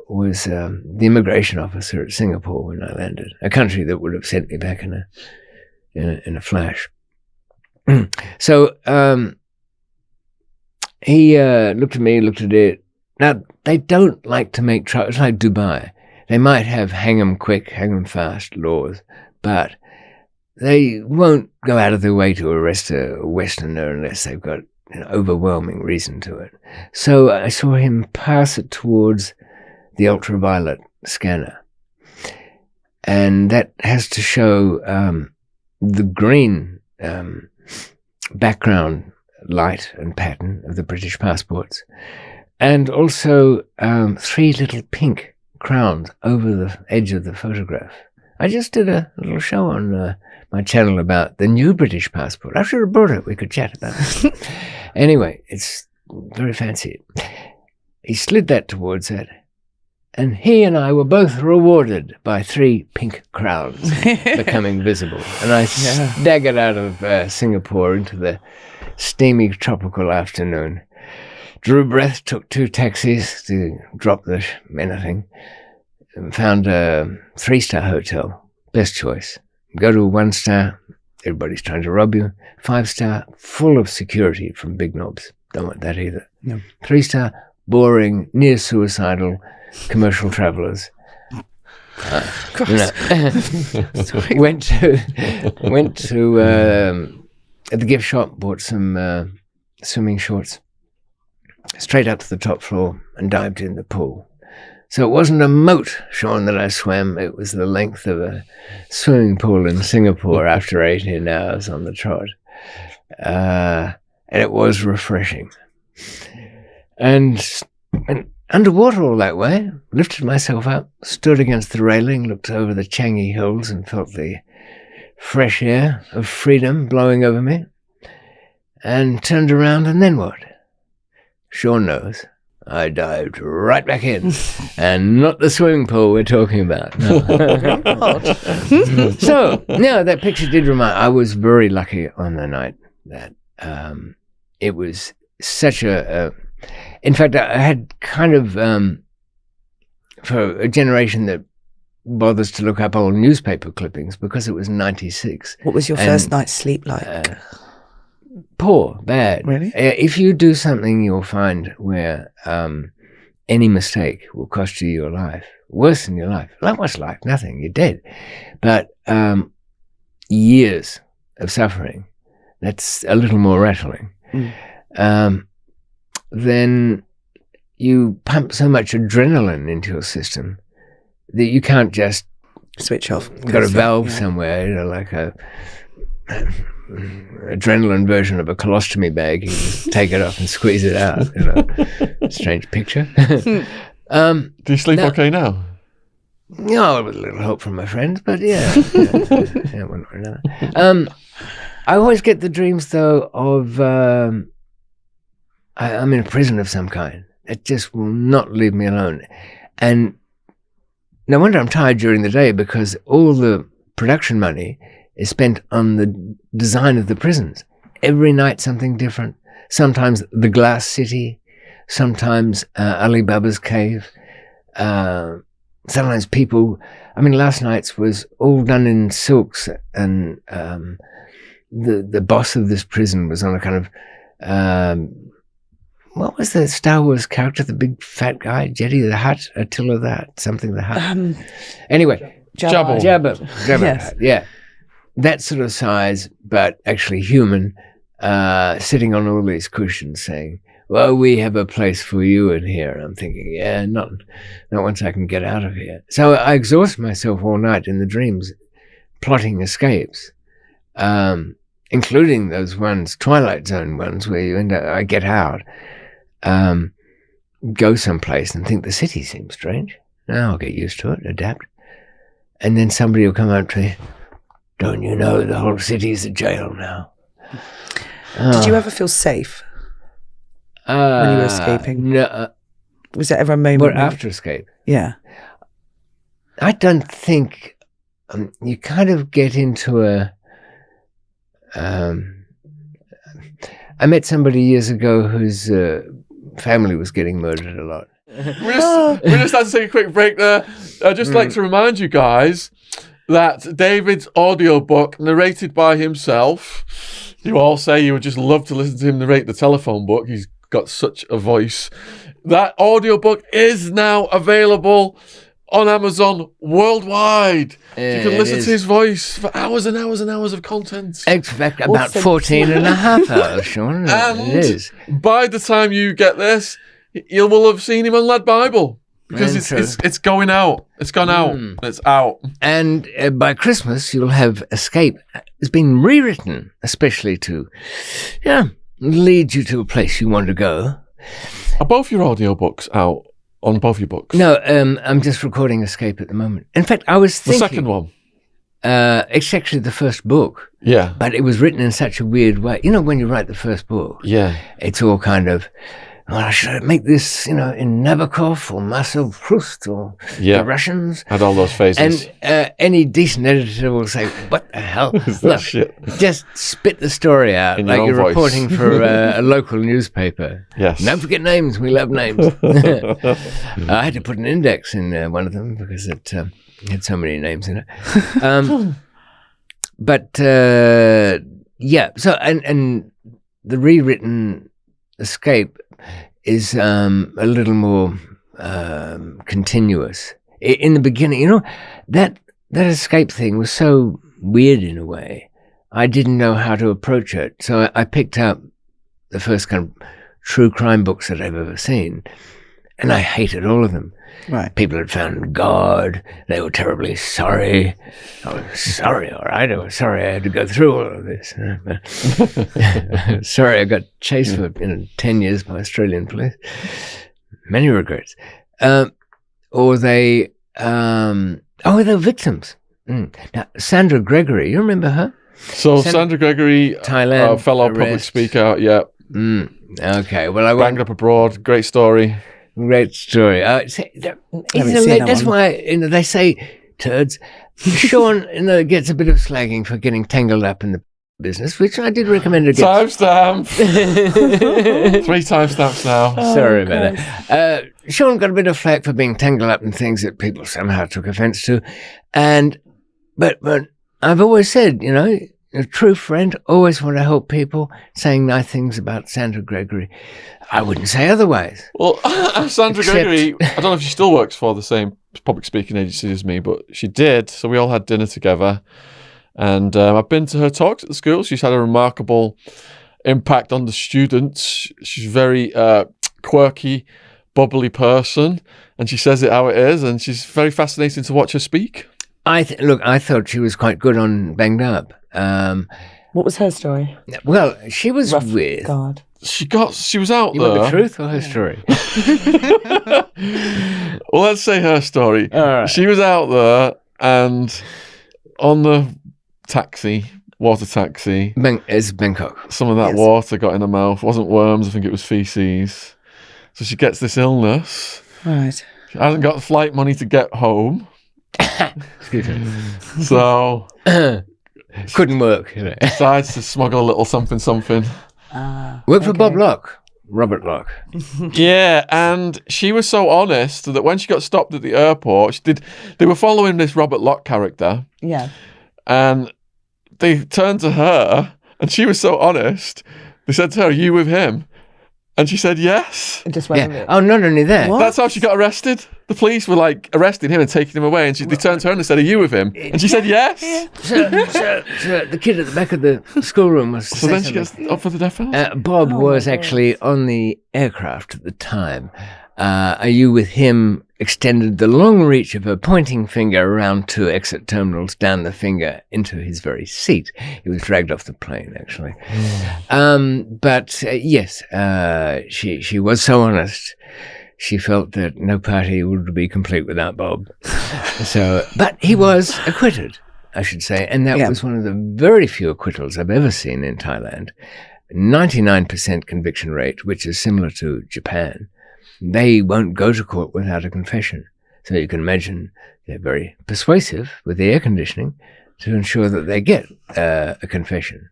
was the immigration officer at Singapore when I landed, a country that would have sent me back in a flash. So he looked at me, looked at it. Now, they don't like to make trouble. It's like Dubai. They might have hang 'em quick, hang 'em fast laws, but they won't go out of their way to arrest a Westerner unless they've got an overwhelming reason to it. So I saw him pass it towards the ultraviolet scanner. And that has to show the green background light and pattern of the British passports, and also 3 little pink crowns over the edge of the photograph. I just did a little show on my channel about the new British passport. I should have brought it. We could chat about it. Anyway, it's very fancy. He slid that towards it, and he and I were both rewarded by 3 pink crowns becoming visible. And I staggered out of Singapore into the steamy tropical afternoon drew breath, took 2 taxis to drop the anything, and found a 3-star hotel, best choice. Go to a 1-star, everybody's trying to rob you. 5-star, full of security from big knobs. Don't want that either. No. 3-star, boring, near suicidal commercial travellers. Went to at the gift shop, bought some swimming shorts, straight up to the top floor and dived in the pool. So it wasn't a moat, Shaun, that I swam. It was the length of a swimming pool in Singapore after 18 hours on the trot. And it was refreshing. And underwater all that way, lifted myself up, stood against the railing, looked over the Changi Hills and felt the fresh air of freedom blowing over me, and turned around, and then what? Shaun knows. I dived right back in, and not the swimming pool we're talking about. No. So, no, that picture did remind. I was very lucky on the night that it was such a. In fact, I had kind of for a generation that bothers to look up old newspaper clippings, because it was 96. What was your first night's sleep like? Poor, bad. Really? If you do something, you'll find where any mistake will cost you your life. Worse than your life. Like, what's life? Nothing. You're dead. But years of suffering, that's a little more rattling. Then you pump so much adrenaline into your system that you can't just switch off. You've got a valve somewhere, like a adrenaline version of a colostomy bag. You just take it off and squeeze it out. Strange picture. Do you sleep okay now? No, with a little help from my friends, but yeah, one or another. I always get the dreams though of I'm in a prison of some kind. It just will not leave me alone, and no wonder I'm tired during the day, because all the production money is spent on the design of the prisons. Every night something different. Sometimes the glass city, sometimes Ali Baba's cave. Sometimes people. I mean, last night's was all done in silks, and the boss of this prison was on a kind of what was the Star Wars character, the big fat guy, Jetty the Hutt, Attila the something the Hutt. Anyway, Jabba. Yes. Yeah, that sort of size, but actually human, sitting on all these cushions, saying, "Well, we have a place for you in here." I'm thinking, yeah, not once I can get out of here. So I exhaust myself all night in the dreams, plotting escapes, including those ones, Twilight Zone ones, where you I get out, go someplace and think the city seems strange. Now I'll get used to it, adapt. And then somebody will come up to me, "Don't you know the whole city's a jail now?" Did you ever feel safe when you were escaping? No. Was there ever a moment? But after escape? Yeah. I don't think you kind of get into a. I met somebody years ago whose family was getting murdered a lot. We just had to take a quick break there. I'd just like to remind you guys that David's audiobook, narrated by himself, you all say you would just love to listen to him narrate the telephone book. He's got such a voice. That audiobook is now available on Amazon worldwide. You can listen to his voice for hours and hours and hours of content. In fact, about 14 and a half hours, Shaun. And it is. By the time you get this, you will have seen him on Lad Bible. Because it's going out. It's gone out. It's out. And by Christmas, you'll have Escape. It's been rewritten, especially to lead you to a place you want to go. Are both your audiobooks out on both your books? No, I'm just recording Escape at the moment. In fact, I was thinking... The second one? It's actually the first book. Yeah. But it was written in such a weird way. You know, when you write the first book, yeah, it's all kind of well, should I make this, in Nabokov or Marcel Proust or the Russians? Had all those phases. And any decent editor will say, what the hell? Look, shit? Just spit the story out In like your you're own voice. reporting for a local newspaper. Yes. Don't forget names. We love names. I had to put an index in one of them because it had so many names in it. So, and the rewritten Escape is a little more continuous. In the beginning, that Escape thing was so weird in a way. I didn't know how to approach it. So I picked up the first kind of true crime books that I've ever seen, and I hated all of them. Right. People had found God. They were terribly sorry. I was sorry, all right. I was sorry I had to go through all of this. Sorry I got chased for 10 years by Australian police. Many regrets. Or they were victims. Now, Sandra Gregory, you remember her? So Sandra Gregory, Thailand, fellow public speaker, yeah. Okay, well, I Banged up abroad, great story. Great story. That's why they say turds. Sean gets a bit of slagging for getting tangled up in the business, which I did recommend against. Timestamp. 3 timestamps now. Sorry about that. Sean got a bit of flack for being tangled up in things that people somehow took offence to, but I've always said, a true friend, always want to help people, saying nice things about Sandra Gregory. I wouldn't say otherwise. Well, Sandra Gregory, I don't know if she still works for the same public speaking agency as me, but she did. So we all had dinner together. And I've been to her talks at the school. She's had a remarkable impact on the students. She's a very quirky, bubbly person. And she says it how it is. And she's very fascinating to watch her speak. I thought she was quite good on Banged Up. What was her story? Well, she was with... God. She was out you there. You want the truth or her story? Well, let's say her story. All right. She was out there and on the water taxi. It's Bangkok. Some of that water got in her mouth. It wasn't worms, I think it was feces. So she gets this illness. Right. She hasn't got the flight money to get home. Excuse me. So... couldn't work. Decides to smuggle a little something. Work for Bob Locke. Robert Locke. Yeah, and she was so honest that when she got stopped at the airport, they were following this Robert Locke character. Yeah. And they turned to her, and she was so honest. They said to her, "Are you with him?" And she said yes. It just went with it. Oh, not only that. What? That's how she got arrested. The police were arresting him and taking him away, and they turned to her and said, "Are you with him?" And she said yes. So the kid at the back of the schoolroom was... So then she gets up for the death penalty? Bob was actually on the aircraft at the time. Are you with him? Extended the long reach of her pointing finger around 2 exit terminals, down the finger into his very seat. He was dragged off the plane, actually. Yes, she was so honest. She felt that no party would be complete without Bob. But he was acquitted, I should say, and that was one of the very few acquittals I've ever seen in Thailand. 99% conviction rate, which is similar to Japan. They won't go to court without a confession. So you can imagine they're very persuasive with the air conditioning to ensure that they get a confession.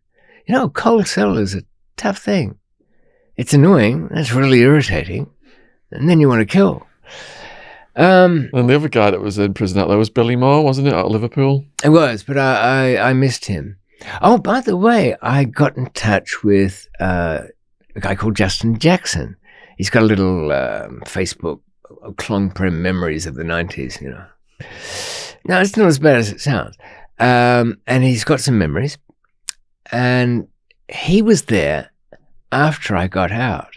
Cold cell is a tough thing. It's annoying. It's really irritating. And then you want to kill. And the other guy that was in prison out there was Billy Moore, wasn't it, out of Liverpool? It was, but I missed him. Oh, by the way, I got in touch with a guy called Justin Jackson. He's got a little Facebook, Klong Prem Memories of the 90s, No, it's not as bad as it sounds. And he's got some memories. And he was there after I got out.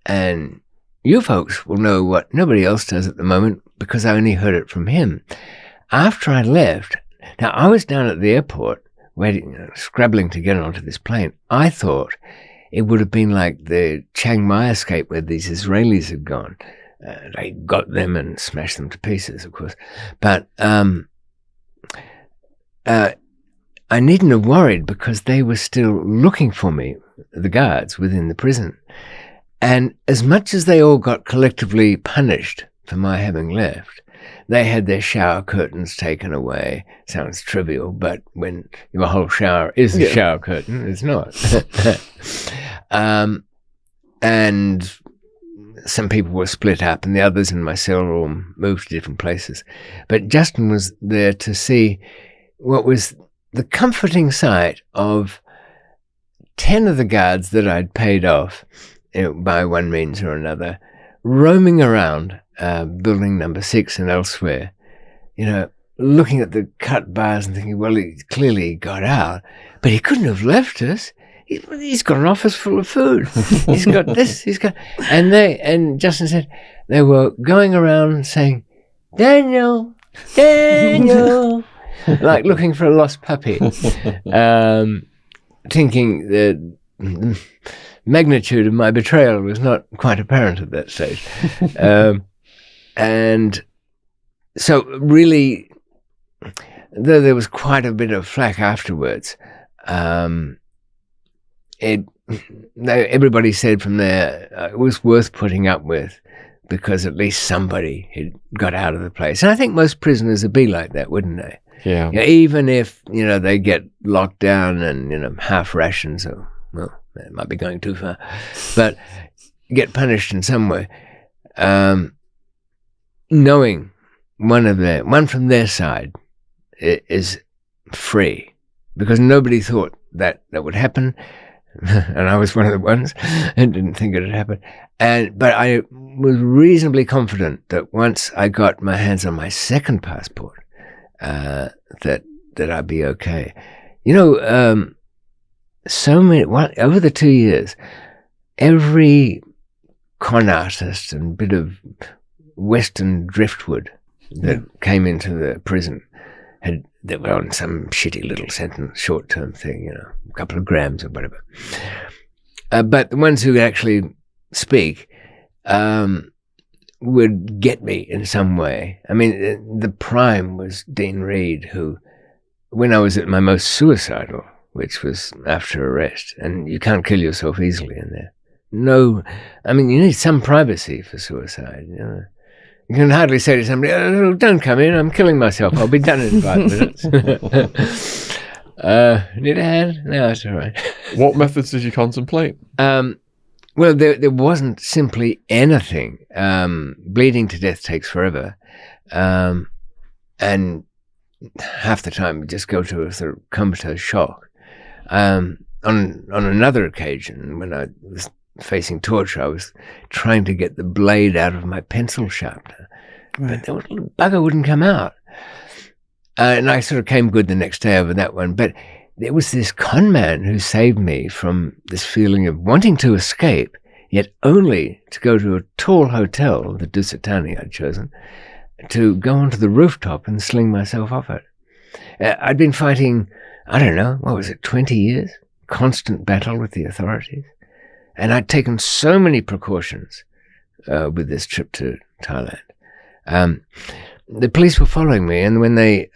And you folks will know what nobody else does at the moment because I only heard it from him. After I left, now I was down at the airport waiting, scrabbling to get onto this plane. I thought it would have been like the Chiang Mai escape where these Israelis had gone. They got them and smashed them to pieces, of course. But I needn't have worried because they were still looking for me, the guards within the prison. And as much as they all got collectively punished for my having left, they had their shower curtains taken away. Sounds trivial, but when your whole shower is a shower curtain, it's not. And some people were split up, and the others in my cell all moved to different places. But Justin was there to see what was the comforting sight of 10 of the guards that I'd paid off, by one means or another, roaming around building number 6 and elsewhere, looking at the cut bars and thinking, well, he clearly got out, but he couldn't have left us. He's got an office full of food. He's got this. And Justin said they were going around saying, Daniel, like looking for a lost puppy, thinking that the magnitude of my betrayal was not quite apparent at that stage. And so really, though there was quite a bit of flack afterwards, everybody said from there it was worth putting up with, because at least somebody had got out of the place. And I think most prisoners would be like that, wouldn't they? Yeah. Even if, they get locked down and, half rations, or, well, that might be going too far, but get punished in some way, knowing one from their side is free, because nobody thought that would happen. And I was one of the ones and didn't think it would happen. But I was reasonably confident that once I got my hands on my second passport, that I'd be okay. So many, over the 2 years, every con artist and bit of Western driftwood that came into the prison that were on some shitty little sentence, short-term thing, a couple of grams or whatever. But the ones who actually speak would get me in some way. I mean, the prime was Dean Reed, who, when I was at my most suicidal, which was after arrest, and you can't kill yourself easily in there. No, I mean, you need some privacy for suicide, You can hardly say to somebody, oh, don't come in, I'm killing myself. I'll be done in 5 minutes. Need a hand? No, it's all right. What methods did you contemplate? Well, there wasn't simply anything. Bleeding to death takes forever. And half the time you just go to a sort of comatose shock. On another occasion, when I was facing torture, I was trying to get the blade out of my pencil sharpener, but the little bugger wouldn't come out. And I sort of came good the next day over that one. But there was this con man who saved me from this feeling of wanting to escape, yet only to go to a tall hotel, the Dusitani I'd chosen, to go onto the rooftop and sling myself off it. I'd been fighting, 20 years? Constant battle with the authorities. And I'd taken so many precautions with this trip to Thailand. The police were following me, and when they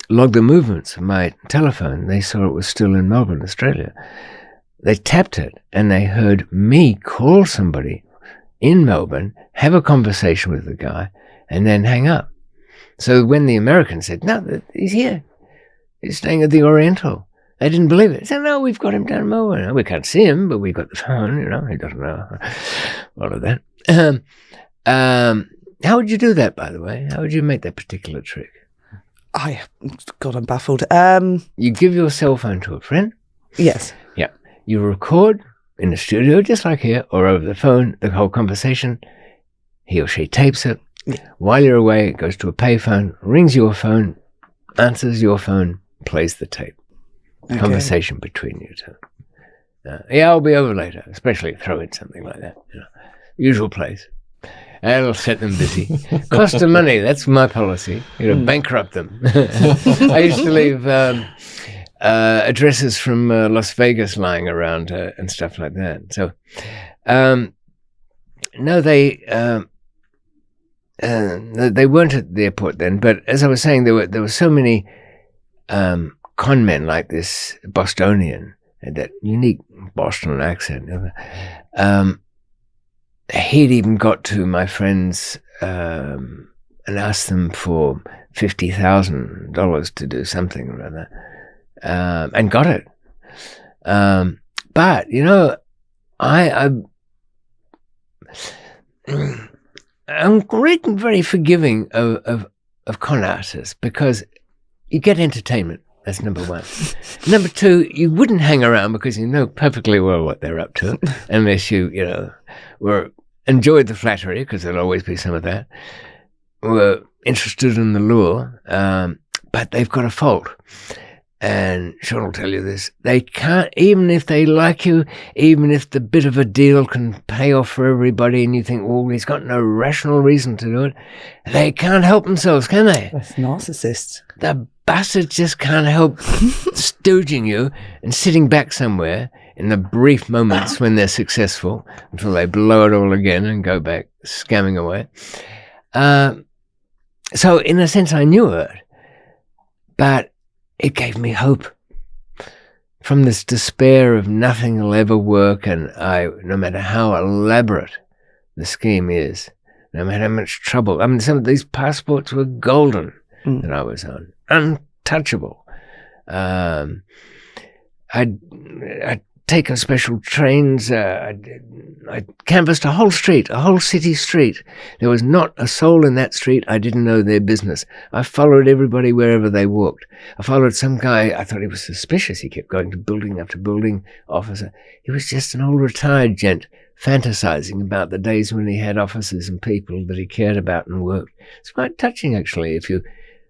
logged the movements of my telephone, they saw it was still in Melbourne, Australia. They tapped it, and they heard me call somebody in Melbourne, have a conversation with the guy, and then hang up. So when the Americans said, no, he's here. He's staying at the Oriental. They didn't believe it. They said, no, we've got him down in Melbourne. We can't see him, but we've got the phone, he doesn't know all of that. How would you do that, by the way? How would you make that particular trick? God, I'm baffled. You give your cell phone to a friend. Yes. Yeah. You record in the studio, just like here, or over the phone, the whole conversation. He or she tapes it. Yeah. While you're away, it goes to a payphone, rings your phone, answers your phone, plays the tape. Okay. Conversation between you two. I'll be over later, especially throw in something like that. Usual place. That'll set them busy. Cost of money, that's my policy. Bankrupt them. I used to leave addresses from Las Vegas lying around and stuff like that. So, no, they weren't at the airport then. But as I was saying, there were so many con men like this Bostonian, and that unique Boston accent. he'd even got to my friends and asked them for $50,000 to do something or other, and got it. But I'm very forgiving of con artists, because you get entertainment. That's number one. Number two, you wouldn't hang around because you know perfectly well what they're up to, unless you enjoyed the flattery, because there'll always be some of that, were interested in the lure, but they've got a fault. And Shaun will tell you this, they can't, even if they like you, even if the bit of a deal can pay off for everybody and you think, well, he's got no rational reason to do it, they can't help themselves, can they? That's narcissists. The bastards just can't help stooging you and sitting back somewhere in the brief moments when they're successful until they blow it all again and go back scamming away. So in a sense, I knew it, but it gave me hope from this despair of nothing will ever work, and no matter how elaborate the scheme is, no matter how much trouble. I mean, some of these passports were golden that I was on, untouchable. I'd taken special trains. I canvassed a whole city street. There was not a soul in that street I didn't know their business. I followed everybody wherever they walked. I followed some guy, I thought he was suspicious. He kept going to building after building, officer. He was just an old retired gent, fantasizing about the days when he had officers and people that he cared about and worked. It's quite touching, actually, if you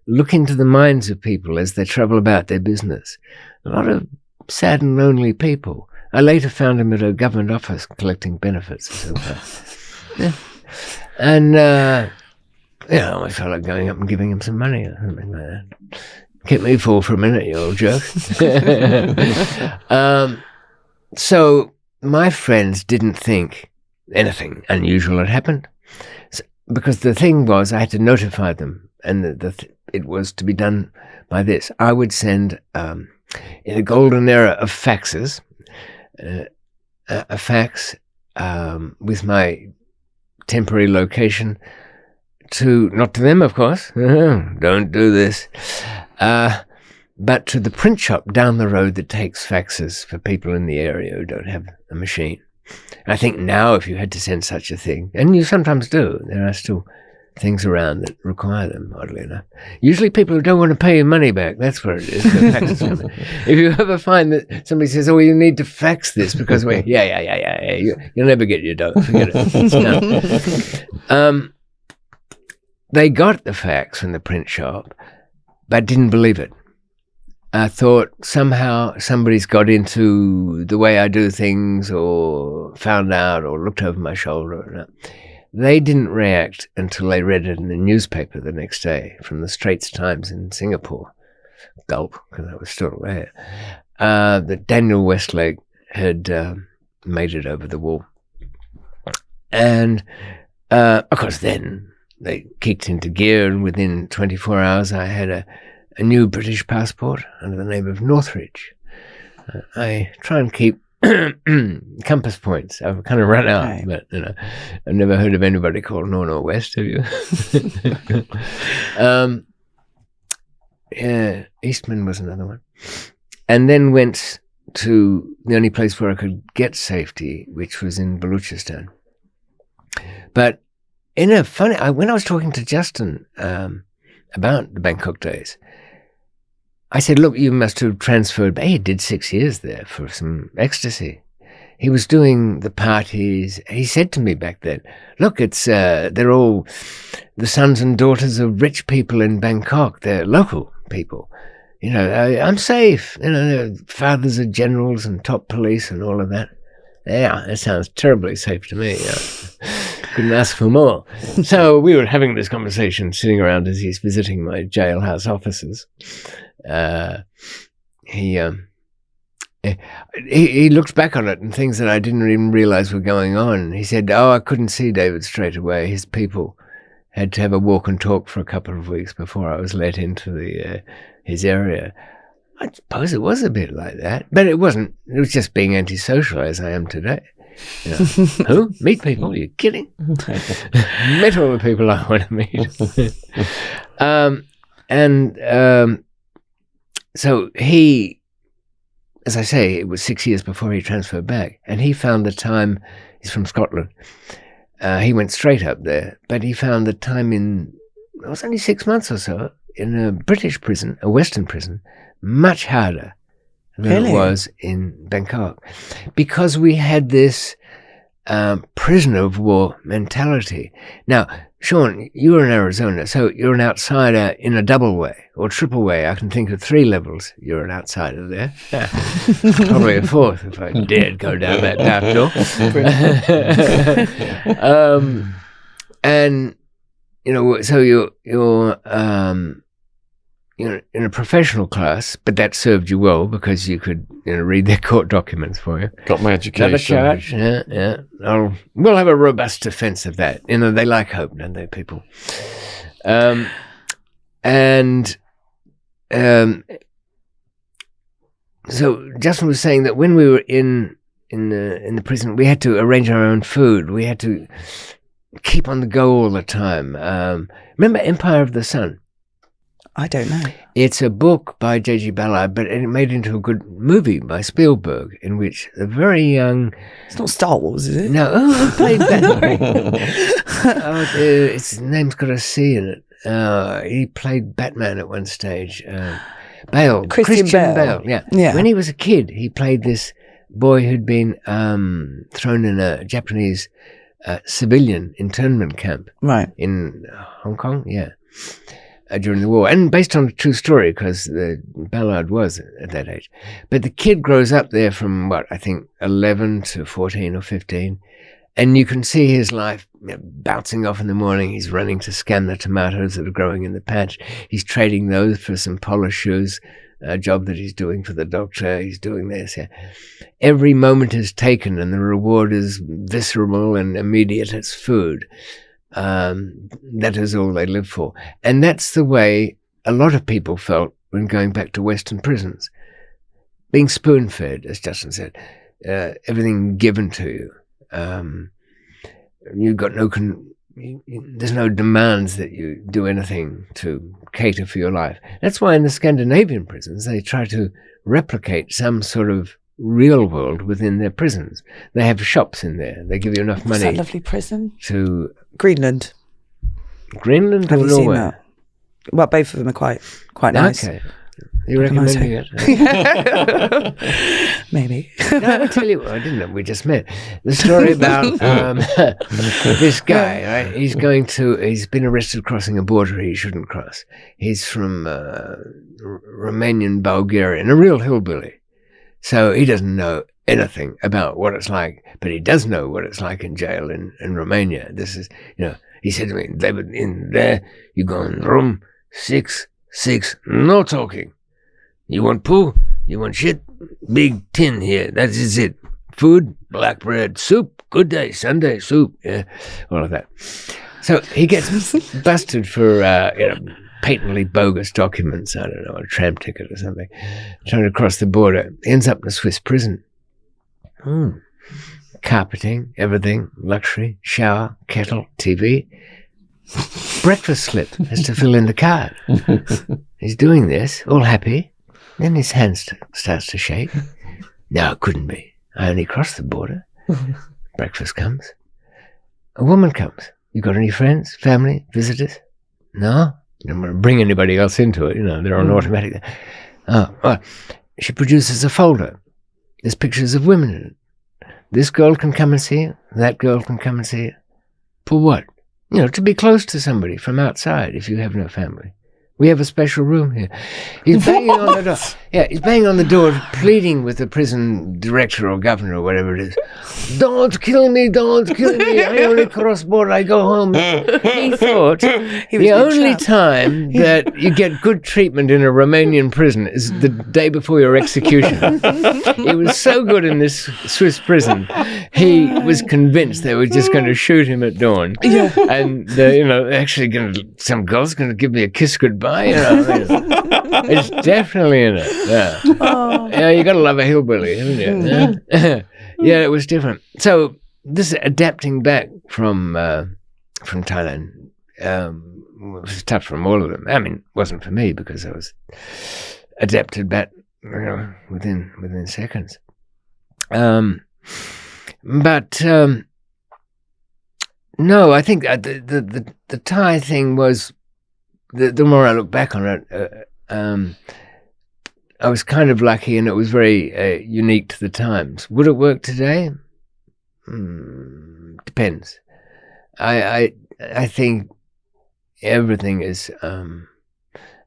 look into the minds of people as they travel about their business. A lot of sad and lonely people. I later found him at a government office collecting benefits and so forth. Yeah. And, I felt like going up and giving him some money or something like that. Kept me full for a minute, you old jerk. So my friends didn't think anything unusual had happened. Because the thing was, I had to notify them, and it was to be done by this. I would send, in a golden era of faxes, a fax with my temporary location not to them, of course, don't do this, but to the print shop down the road that takes faxes for people in the area who don't have a machine. I think now if you had to send such a thing, and you sometimes do, there are still things around that require them, oddly enough. Usually people who don't want to pay your money back, that's where it is. If you ever find that somebody says, oh, you need to fax this because you'll never get your dough, forget it. No. They got the fax from the print shop, but didn't believe it. I thought somehow somebody's got into the way I do things, or found out, or looked over my shoulder. They didn't react until they read it in the newspaper the next day from the Straits Times in Singapore. Gulp, because I was still there. That Daniel Westlake had made it over the wall. And, of course, then they kicked into gear, and within 24 hours I had a new British passport under the name of Northridge. I try and keep compass points. I've kind of run out, right. But I've never heard of anybody called North or West, have you? Yeah, Eastman was another one. And then went to the only place where I could get safety, which was in Baluchistan. But when I was talking to Justin about the Bangkok days, I said, look, you must have transferred. He did 6 years there for some ecstasy. He was doing the parties. He said to me back then, look, they're all the sons and daughters of rich people in Bangkok. They're local people. I'm safe. They're fathers of generals and top police and all of that. Yeah, that sounds terribly safe to me. Couldn't ask for more. So we were having this conversation sitting around as he's visiting my jailhouse offices. He looked back on it and things that I didn't even realize were going on. He said, I couldn't see David straight away. His people had to have a walk and talk for a couple of weeks before I was let into his area. I suppose it was a bit like that, but it wasn't. It was just being antisocial as I am today. You know, who? Meet people? Are you kidding? Met all the people I want to meet. So he, as I say, it was 6 years before he transferred back, and he found the time. He's from Scotland. He went straight up there, but he found the time it was only 6 months or so, in a British prison, a Western prison, much harder than it was in Bangkok. Because we had this prisoner of war mentality. Now, Shaun, you were in Arizona, so you're an outsider in a double way or triple way. I can think of 3 levels. You're an outsider there. Probably a 4th if I dared go down that dark door. And, you know, so you're in a professional class, but that served you well because you could, read their court documents for you. Got my education. Not a charge. Yeah. We'll have a robust defense of that. They like hope, don't they, people? So Justin was saying that when we were in the prison, we had to arrange our own food. We had to keep on the go all the time. Remember Empire of the Sun? I don't know. It's a book by J.G. Ballard, but it made into a good movie by Spielberg, in which a very young... It's not Star Wars, is it? No. Who played Batman? His name's got a C in it. He played Batman at one stage. Bale. Christian Bale. Yeah. When he was a kid, he played this boy who'd been thrown in a Japanese civilian internment camp. Right. In Hong Kong, during the war, and based on a true story, because Ballard was at that age. But the kid grows up there from, 11 to 14 or 15, and you can see his life bouncing off in the morning. He's running to scan the tomatoes that are growing in the patch. He's trading those for some polished shoes, a job that he's doing for the doctor. He's doing this. Yeah. Every moment is taken, and the reward is visceral and immediate. It's food. That is all they live for. And that's the way a lot of people felt when going back to Western prisons. Being spoon-fed, as Justin said, everything given to you. You've got there's no demands that you do anything to cater for your life. That's why in the Scandinavian prisons, they try to replicate some sort of real world within their prisons. They have shops in there. They give you enough money. What's that lovely prison? To Greenland. Greenland Have or you Norway? seen that? Well, both of them are quite nice. Okay. You recommending it? Maybe. No, I'll tell you what, I didn't know. We just met. The story about this guy, right? He's been arrested crossing a border he shouldn't cross. He's from Romanian Bulgarian, a real hillbilly. So he doesn't know anything about what it's like, but he does know what it's like in jail in Romania. This is, he said to me, David, in there, you go in room 6, no talking. You want poo? You want shit? Big tin here. That is it. Food, black bread, soup, good day, Sunday, soup. Yeah, all of that. So he gets busted for, patently bogus documents. I don't know, a tram ticket or something. Trying to cross the border. Ends up in a Swiss prison. Carpeting, everything, luxury, shower, kettle, TV. Breakfast slip has to fill in the card. He's doing this, all happy. Then his hand starts to shake. No, it couldn't be. I only crossed the border. Breakfast comes. A woman comes. You got any friends, family, visitors? No? You don't want to bring anybody else into it. They're on automatic. She produces a folder. There's pictures of women in it. This girl can come and see you. That girl can come and see you. For what? To be close to somebody from outside if you have no family. We have a special room here. He's banging on the door. Yeah, he's banging on the door, pleading with the prison director or governor or whatever it is. Don't kill me, don't kill me. I only cross border, I go home. He thought the only time that you get good treatment in a Romanian prison is the day before your execution. He was so good in this Swiss prison, he was convinced they were just going to shoot him at dawn. Yeah. And, actually some girl's going to give me a kiss goodbye. It's definitely in it. Yeah. Yeah, you got to love a hillbilly, haven't you? Yeah. Yeah, it was different. So this adapting back from Thailand was tough from all of them. I mean, it wasn't for me because I was adapted back within seconds. But no, I think the Thai thing was, the more I look back on it, I was kind of lucky, and it was very unique to the times. Would it work today? Depends. I think everything is,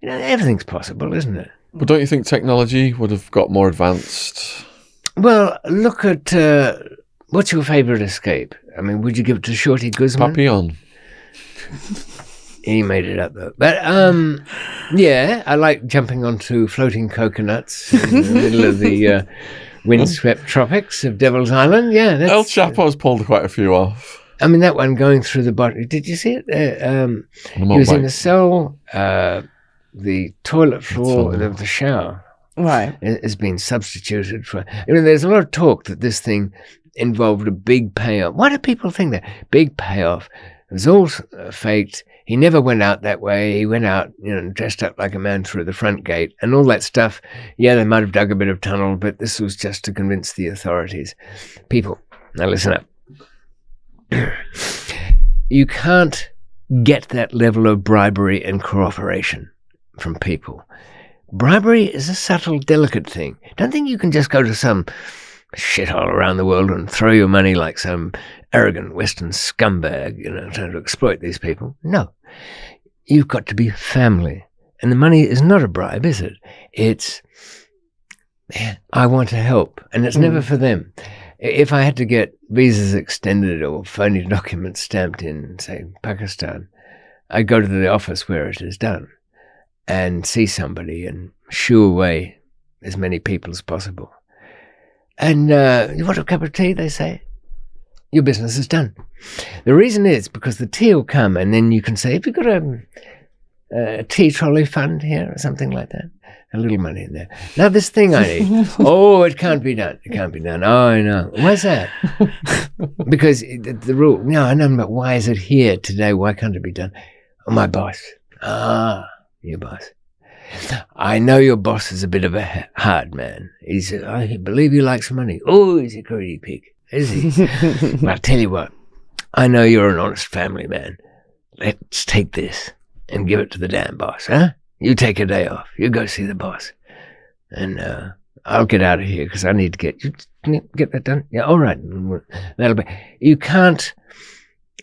everything's possible, isn't it? But don't you think technology would have got more advanced? Well, look at what's your favourite escape? I mean, would you give it to Shorty Guzman? Papillon. He made it up though. But yeah, I like jumping onto floating coconuts in the middle of the windswept tropics of Devil's Island. Yeah, El Chapo's pulled quite a few off. I mean, that one going through the bottom. Did you see it? He was in a cell. The toilet floor of the shower, right, has been substituted for. I mean, there's a lot of talk that this thing involved a big payoff. Why do people think that? Big payoff. It was all faked. He never went out that way. He went out, dressed up like a man through the front gate and all that stuff. Yeah, they might have dug a bit of tunnel, but this was just to convince the authorities. People, now listen up. You can't get that level of bribery and cooperation from people. Bribery is a subtle, delicate thing. Don't think you can just go to some shithole around the world and throw your money like some arrogant Western scumbag, trying to exploit these people. No. You've got to be family. And the money is not a bribe, is it? It's, I want to help. And it's never for them. If I had to get visas extended or phony documents stamped in, say, Pakistan, I'd go to the office where it is done and see somebody and shoo away as many people as possible. And you want a cup of tea, they say? Your business is done. The reason is because the tea will come and then you can say, have you got a tea trolley fund here or something like that? A little money in there. Now this thing I need. Oh, it can't be done. It can't be done. Oh, I know. Why's that? Because the rule, no, I know, but why is it here today? Why can't it be done? Oh, my boss. Ah, your boss. I know your boss is a bit of a hard man. I believe he likes money. Oh, he's a greedy pig. Is he? Well, I'll tell you what. I know you're an honest family man. Let's take this and give it to the damn boss, huh? You take a day off. You go see the boss. And I'll get out of here because I need to get that done. Yeah, all right. That'll be. You can't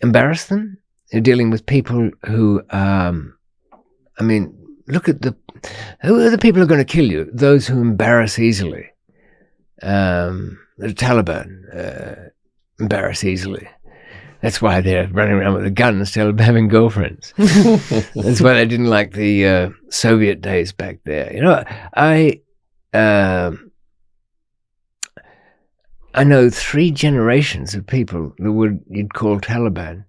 embarrass them. You're dealing with people who, look at who are the people who are going to kill you? Those who embarrass easily. The Taliban embarrass easily. That's why they're running around with a gun instead of having girlfriends. That's why they didn't like the Soviet days back there. I know 3 generations of people that you'd call Taliban,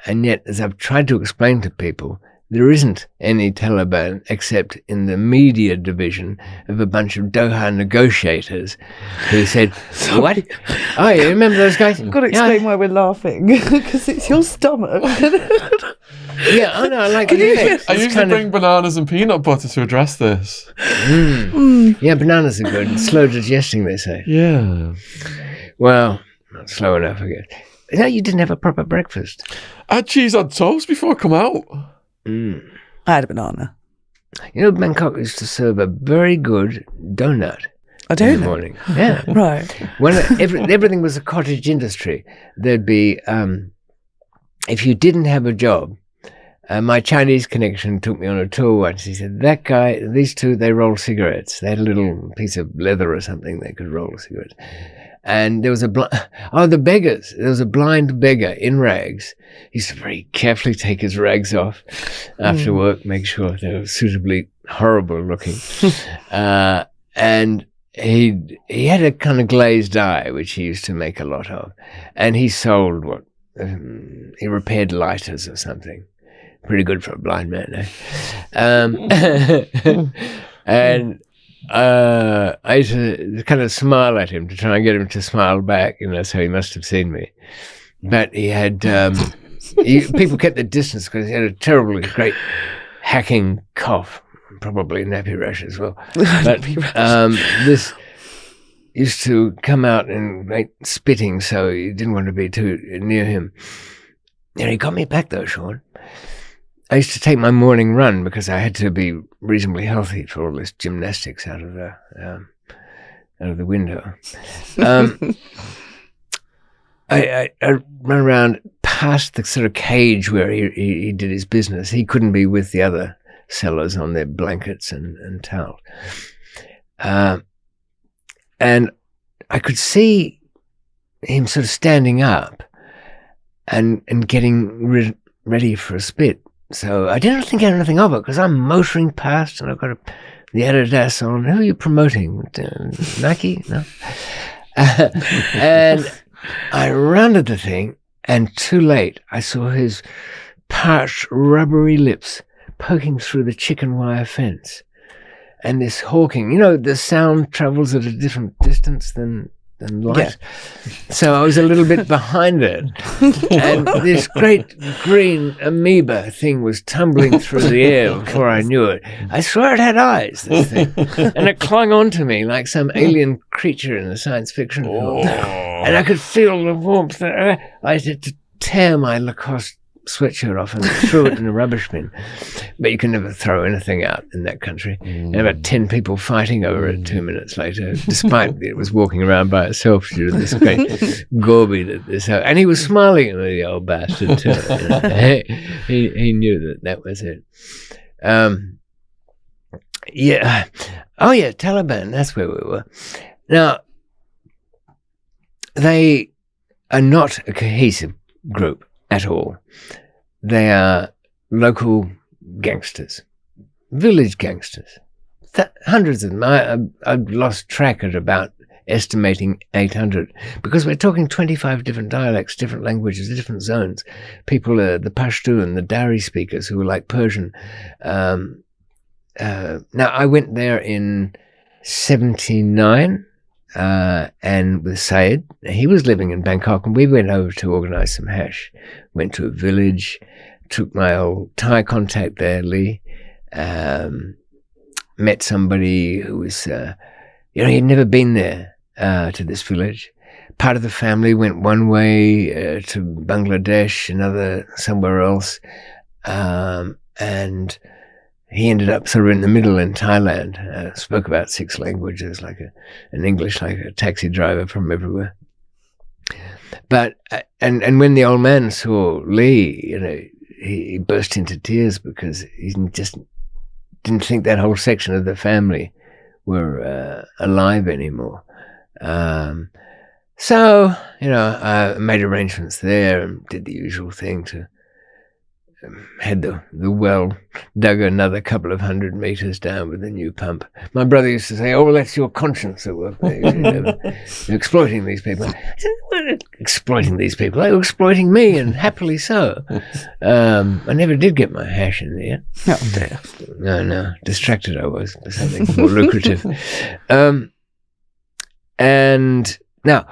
and yet, as I've tried to explain to people, there isn't any Taliban except in the media division of a bunch of Doha negotiaters who said, what? Oh, you remember those guys? I've got to explain why we're laughing, because it's your stomach. Yeah, I know, I like the effects. I usually bring bananas and peanut butter to address this. Yeah, bananas are good. Slow digesting, they say. Yeah. Well, not slow enough, I guess. No, you didn't have a proper breakfast. I had cheese on toast before I come out. I had a banana. Bangkok used to serve a very good donut. I don't in the morning. Yeah. Right. When everything was a cottage industry, there'd be, if you didn't have a job, my Chinese connection took me on a tour once. He said, that guy, these two, they roll cigarettes. They had a little piece of leather or something they could roll cigarettes. And there was the beggars. There was a blind beggar in rags. He used to very carefully take his rags off after work, make sure they were suitably horrible looking. And he had a kind of glazed eye, which he used to make a lot of. And he sold he repaired lighters or something. Pretty good for a blind man, eh? And I used to kind of smile at him to try and get him to smile back, so he must have seen me. But he had, people kept their distance because he had a terribly great hacking cough, probably nappy rash as well. But this used to come out and make spitting, so you didn't want to be too near him. He got me back though, Shaun. I used to take my morning run because I had to be reasonably healthy for all this gymnastics out of the window. I run around past the sort of cage where he did his business. He couldn't be with the other sellers on their blankets and towels. And I could see him sort of standing up and getting ready for a spit. So I didn't think anything of it because I'm motoring past and I've got the Adidas on. Who are you promoting? Nike? No. And I rounded the thing, and too late, I saw his parched, rubbery lips poking through the chicken wire fence. And this hawking, the sound travels at a different distance than light. Yeah. So I was a little bit behind it. And this great green amoeba thing was tumbling through the air before I knew it. I swear it had eyes, this thing. And it clung onto me like some alien creature in a science fiction film. And I could feel the warmth. I had to tear my Lacoste sweatshirt off and threw it in a rubbish bin. But you can never throw anything out in that country. And about 10 people fighting over it 2 minutes later, despite it was walking around by itself due to this great gourby that this. And he was smiling at me, the old bastard, too. He knew that was it. Yeah. Oh, yeah, Taliban, that's where we were. Now, they are not a cohesive group at all. They are local gangsters, village gangsters. Hundreds of them. I've lost track at about estimating 800 because we're talking 25 different dialects, different languages, different zones. People are the Pashto and the Dari speakers who are like Persian. Now, I went there in 1979. And with Syed, he was living in Bangkok, and we went over to organise some hash. Went to a village, took my old Thai contact there, Lee, met somebody who was, he'd never been there to this village. Part of the family went one way to Bangladesh, another somewhere else, and he ended up sort of in the middle in Thailand, spoke about 6 languages, like an English, like a taxi driver from everywhere. But, and when the old man saw Lee, he burst into tears because he just didn't think that whole section of the family were alive anymore. So, I made arrangements there and did the usual thing to had the well dug another couple of 100 meters down with a new pump. My brother used to say, "Oh, well, that's your conscience at work. You're exploiting these people." I said, "What exploiting these people? They were exploiting me, and happily so." I never did get my hash in the end. No, distracted I was for something more lucrative. And now,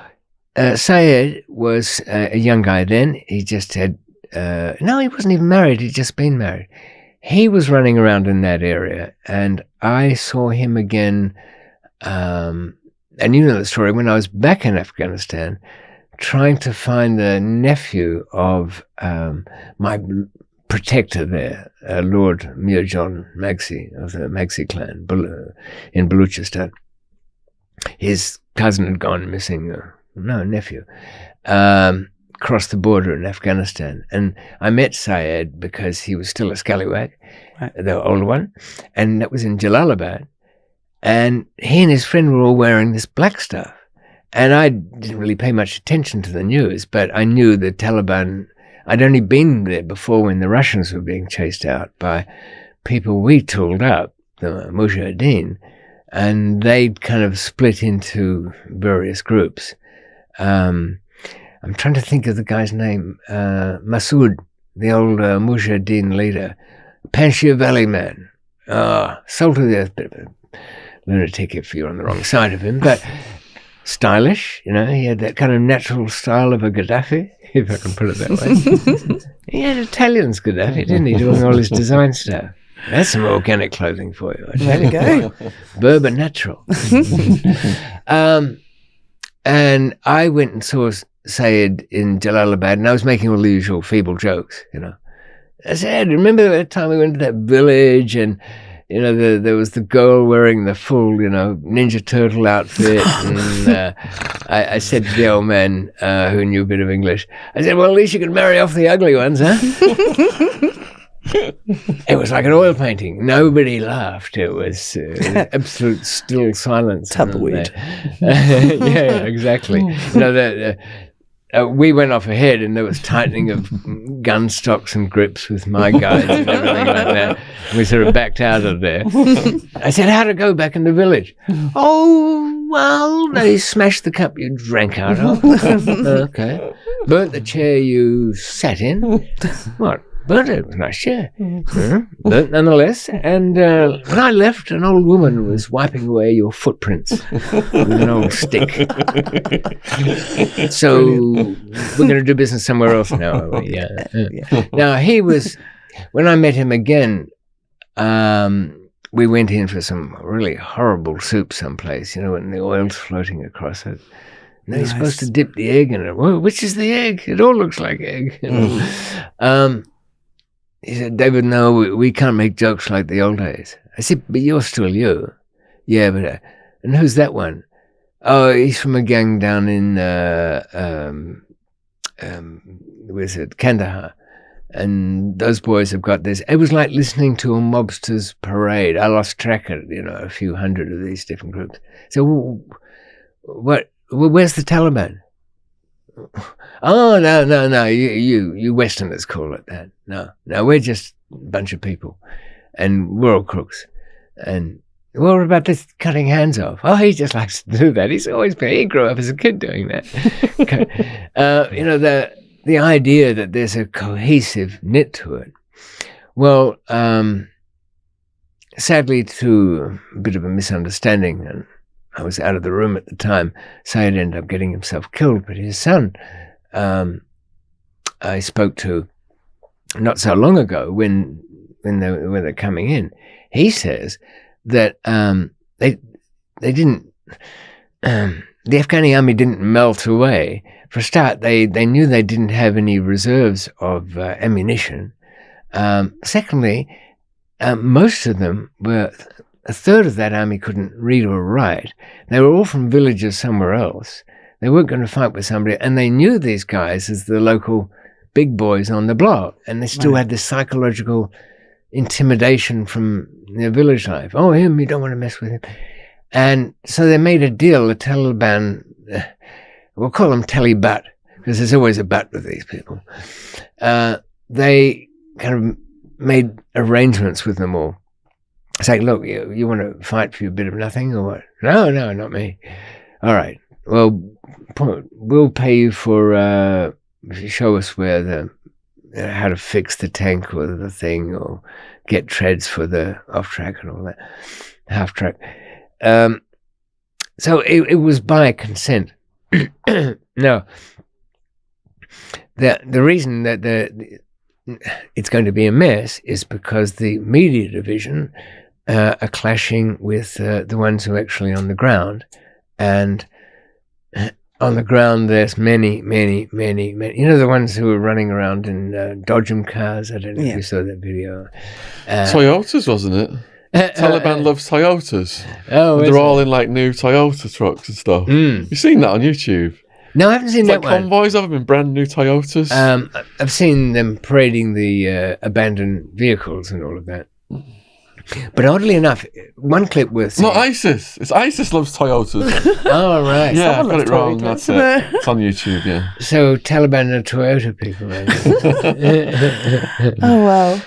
Syed was a young guy then. He just had no, he wasn't even married. He'd just been married. He was running around in that area, and I saw him again. And you know the story, when I was back in Afghanistan, trying to find the nephew of my protector there, Lord Mir John Magsi of the Magsi clan in Baluchistan. His cousin had gone missing. Nephew. Crossed the border in Afghanistan, and I met Syed because he was still a scallywag, right, the old one, and that was in Jalalabad, and he and his friend were all wearing this black stuff, and I didn't really pay much attention to the news, but I knew the Taliban. I'd only been there before when the Russians were being chased out by people we tooled up, the Mujahideen, and they'd kind of split into various groups. I'm trying to think of the guy's name. Masood, the old Mujahideen leader. Panjshir Valley man. Salt of the earth, bit of a lunatic if you're on the wrong side of him, but stylish, you know. He had that kind of natural style of a Gaddafi, if I can put it that way. He had Italian's Gaddafi, didn't he, doing all his design stuff. That's some organic clothing for you. There we go. Bourbon natural. And I went and saw Sayed in Jalalabad, and I was making all the usual feeble jokes, you know. I said, remember that time we went to that village and, you know, there was the girl wearing the full, you know, Ninja Turtle outfit. And I said to the old man who knew a bit of English, I said, well, at least you can marry off the ugly ones, huh? It was like an oil painting. Nobody laughed. It was absolute still silence. Tumbleweed. Yeah, exactly. You know, we went off ahead, and there was tightening of gun stocks and grips with my guys and everything like that. We sort of backed out of there. I said, how'd it go back in the village? Oh, well, they smashed the cup you drank out of. Okay. Burnt the chair you sat in. What? Burnt it. It was a nice chair. Burnt nonetheless. And when I left, an old woman was wiping away your footprints with an old stick. So we're going to do business somewhere else now, are we? Yeah. Now, he was, when I met him again, we went in for some really horrible soup someplace, you know, and the oil's floating across it. And you're supposed to dip the egg in it. Well, which is the egg? It all looks like egg. You know? He said, David, no, we can't make jokes like the old days. I said, but you're still you. Yeah, but, and who's that one? Oh, he's from a gang down in, where's it, Kandahar. And those boys have got this. It was like listening to a mobster's parade. I lost track of, you know, a few hundred of these different groups. So where's the Taliban? Oh, no, you Westerners call it that. No, we're just a bunch of people, and we're all crooks. And what about this cutting hands off? Oh, he just likes to do that. He grew up as a kid doing that. You know, the idea that there's a cohesive knit to it. Well, sadly, through a bit of a misunderstanding, and I was out of the room at the time, Sayed ended up getting himself killed, but his son, I spoke to not so long ago when they're coming in. He says that they didn't, the Afghani army didn't melt away. For a start, they knew they didn't have any reserves of ammunition. Secondly, most of them were, a third of that army couldn't read or write. They were all from villages somewhere else. They weren't going to fight with somebody, and they knew these guys as the local big boys on the block, and they still had this psychological intimidation from their village life. Oh, him, you don't want to mess with him. And so they made a deal, the Taliban, we'll call them Talibat, because there's always a but with these people. They kind of made arrangements with them all. It's like, look, you want to fight for a bit of nothing or what? No, not me. All right. Well, we'll pay you for, show us where how to fix the tank or the thing, or get treads for the off-track and all that, half-track. So it was by consent. Now, the reason that it's going to be a mess is because the media division are clashing with the ones who are actually on the ground. And on the ground, there's many. You know, the ones who are running around in Dodgem cars. I don't know if you saw that video. Toyotas, wasn't it? Taliban loves Toyotas. Oh, and they're all in like new Toyota trucks and stuff. You've seen that on YouTube? No, I haven't seen that one. Convoys of them in brand new Toyotas. I've seen them parading the abandoned vehicles and all of that. But oddly enough, one clip with... Not ISIS. It's ISIS loves Toyotas. Oh, right. Yeah, I got it wrong. That's it. It's on YouTube, yeah. So Taliban are Toyota people. Oh, wow.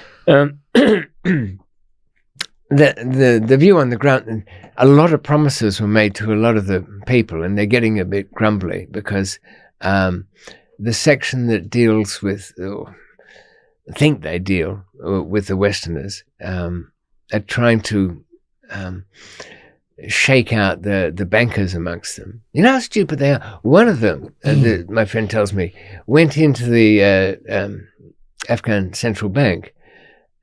The view on the ground, a lot of promises were made to a lot of the people, and they're getting a bit grumbly because the section that deals with, or think they deal with the Westerners, are trying to shake out the bankers amongst them. You know how stupid they are? One of them, my friend tells me, went into the Afghan central bank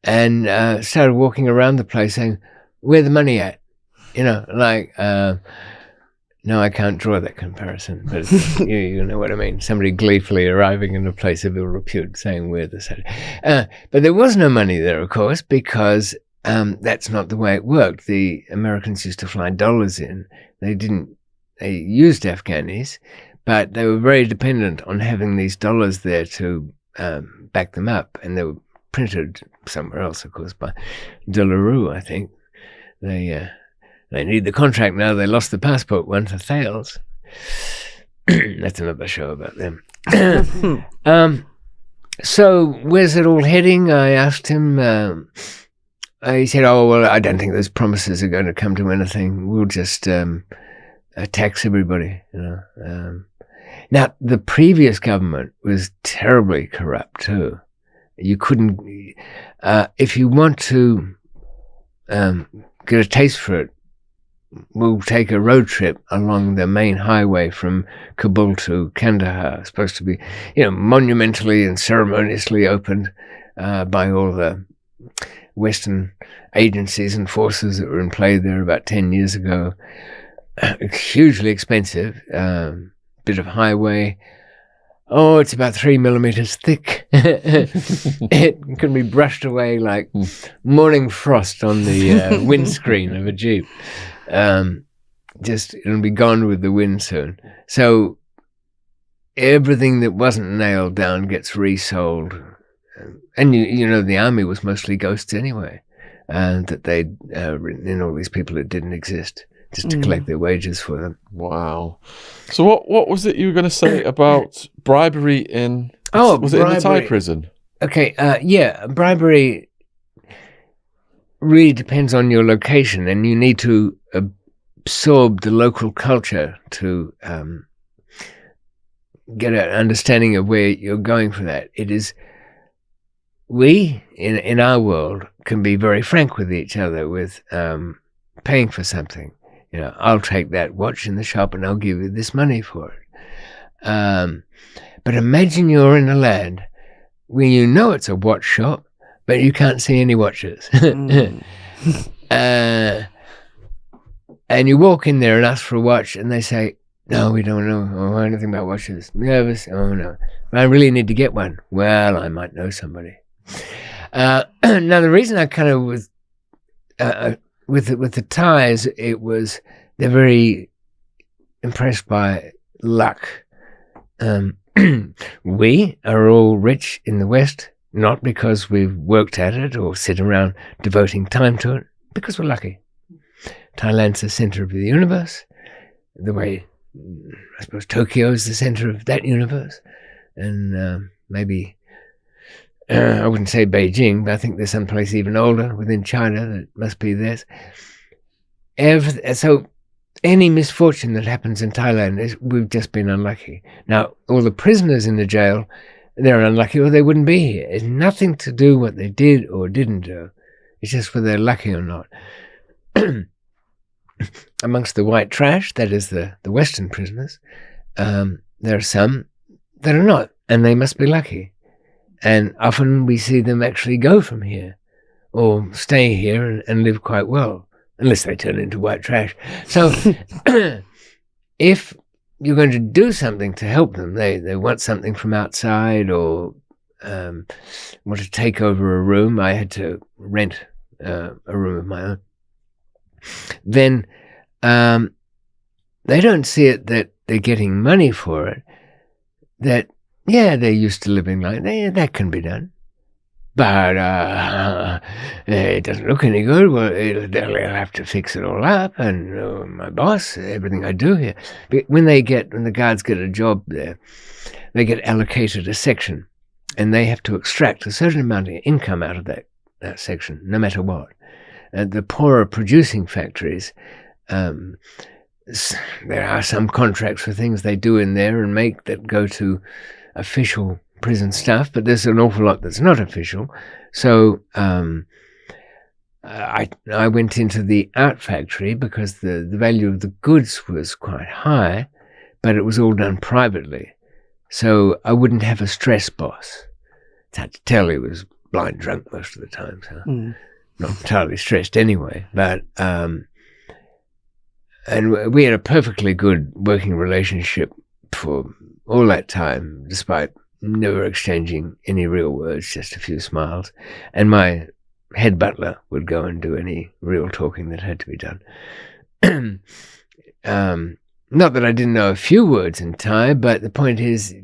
and started walking around the place saying, "Where's the money at?" You know, like, no, I can't draw that comparison, but you know what I mean. Somebody gleefully arriving in a place of ill repute saying, "Where's the but there was no money there, of course, because that's not the way it worked. The Americans used to fly dollars in. They used Afghanis, but they were very dependent on having these dollars there to back them up. And they were printed somewhere else, of course, by De La Rue, I think. They need the contract now. They lost the passport one to Thales. That's another show about them. So where's it all heading? I asked him. He said, "Oh, well, I don't think those promises are going to come to anything. We'll just tax everybody." You know. Now, the previous government was terribly corrupt too. You couldn't, if you want to get a taste for it, we'll take a road trip along the main highway from Kabul to Kandahar. It's supposed to be, monumentally and ceremoniously opened by all the Western agencies and forces that were in play there about 10 years ago. Hugely expensive, bit of highway. Oh, it's about 3 millimeters thick. It can be brushed away like morning frost on the windscreen of a Jeep. It'll be gone with the wind soon. So everything that wasn't nailed down gets resold. And the army was mostly ghosts anyway. And that they'd written in all these people that didn't exist just to collect their wages for them. Wow. So what was it you were going to say about bribery in... was bribery. It in the Thai prison? Okay, bribery really depends on your location, and you need to absorb the local culture to get an understanding of where you're going for that. It is... We, in our world, can be very frank with each other with paying for something. I'll take that watch in the shop and I'll give you this money for it. But imagine you're in a land where you know it's a watch shop, but you can't see any watches. And you walk in there and ask for a watch and they say, "No, we don't know anything about watches." Nervous? "Oh, no. I really need to get one." "Well, I might know somebody." Now, the reason I kind of was... with the Thais, they're very impressed by luck. We are all rich in the West, not because we've worked at it or sit around devoting time to it, because we're lucky. Thailand's the center of the universe, the way, I suppose, Tokyo is the center of that universe, and maybe... I wouldn't say Beijing, but I think there's some place even older within China that must be theirs. So any misfortune that happens in Thailand, we've just been unlucky. Now, all the prisoners in the jail, they're unlucky or they wouldn't be here. It's nothing to do what they did or didn't do. It's just whether they're lucky or not. Amongst the white trash, that is the Western prisoners, there are some that are not, and they must be lucky. And often we see them actually go from here or stay here and live quite well, unless they turn into white trash. So if you're going to do something to help them, they want something from outside or want to take over a room. I had to rent a room of my own. Then they don't see it that they're getting money for it, that they're used to living like that. That can be done. But it doesn't look any good. Well, they'll have to fix it all up. And my boss, everything I do here. But when the guards get a job there, they get allocated a section. And they have to extract a certain amount of income out of that section, no matter what. The poorer producing factories, there are some contracts for things they do in there and make that go to official prison stuff, but there's an awful lot that's not official. So I went into the art factory because the value of the goods was quite high, but it was all done privately. So I wouldn't have a stress boss. It's hard to tell, he was blind drunk most of the time, so not entirely stressed anyway. But and we had a perfectly good working relationship for all that time, despite never exchanging any real words, just a few smiles. And my head butler would go and do any real talking that had to be done. Not that I didn't know a few words in Thai, but the point is,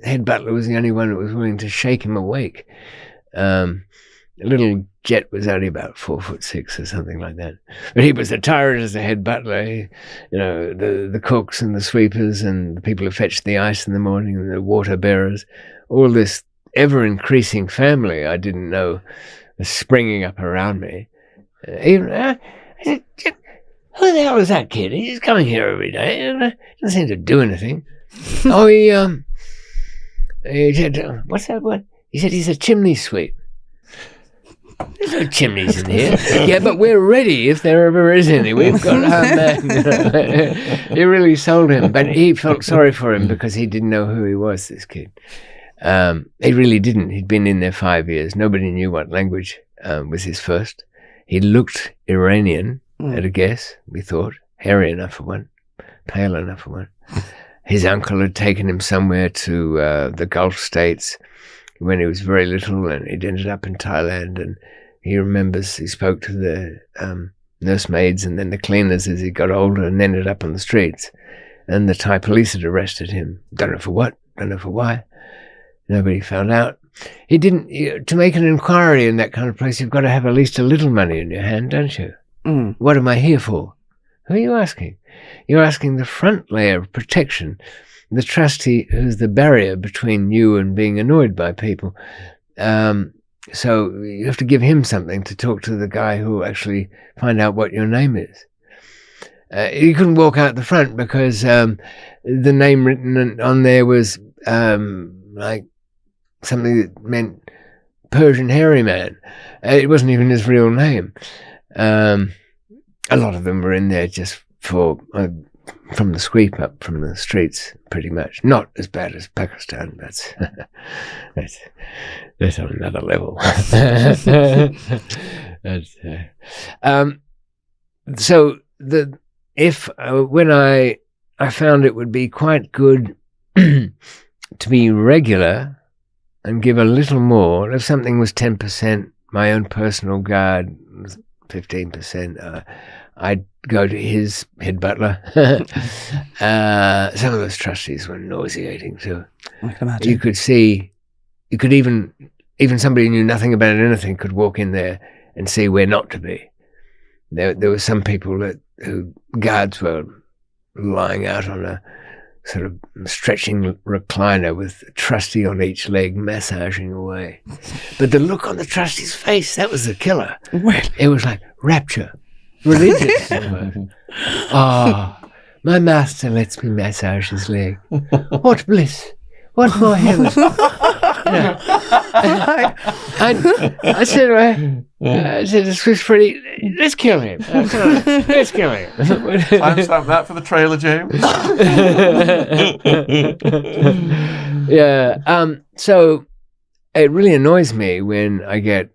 head butler was the only one that was willing to shake him awake. Little Jet was only about 4'6" or something like that, but he was a tyrant as a head butler. The cooks and the sweepers and the people who fetched the ice in the morning and the water bearers, all this ever increasing family I didn't know was springing up around me. I said, who the hell is that kid? He's coming here every day. He doesn't seem to do anything. He said, what's that word? He said he's a chimney sweep. There's no chimneys in here. Yeah, but we're ready if there ever is any. We've got our man. He really sold him, but he felt sorry for him because he didn't know who he was, this kid. He really didn't. He'd been in there 5 years. Nobody knew what language was his first. He looked Iranian, at a guess, we thought. Hairy enough for one. Pale enough for one. His uncle had taken him somewhere to the Gulf states when he was very little, and he'd ended up in Thailand, and he remembers he spoke to the nursemaids and then the cleaners as he got older and ended up on the streets. And the Thai police had arrested him. Don't know for what, don't know for why. Nobody found out. He didn't, to make an inquiry in that kind of place, you've got to have at least a little money in your hand, don't you? What am I here for? Who are you asking? You're asking the front layer of protection, the trustee who's the barrier between you and being annoyed by people. So you have to give him something to talk to the guy who will actually find out what your name is. You couldn't walk out the front because the name written on there was like something that meant Persian hairy man. It wasn't even his real name. A lot of them were in there just for from the sweep up from the streets, pretty much. Not as bad as Pakistan. That's on another level. So when I found it would be quite good to be regular and give a little more. If something was 10%, my own personal guard was 15%. I'd go to his head butler. Some of those trustees were nauseating too. I can imagine. You could see, even somebody who knew nothing about anything could walk in there and see where not to be. There were some people who guards were lying out on a sort of stretching recliner with a trustee on each leg massaging away. But the look on the trustee's face, that was the killer. It was like rapture. Religious. My master lets me massage his leg. What bliss! What more heaven! I said, this was pretty. Let's kill him. Let's kill him. Timestamp that for the trailer, James. Yeah. So it really annoys me when I get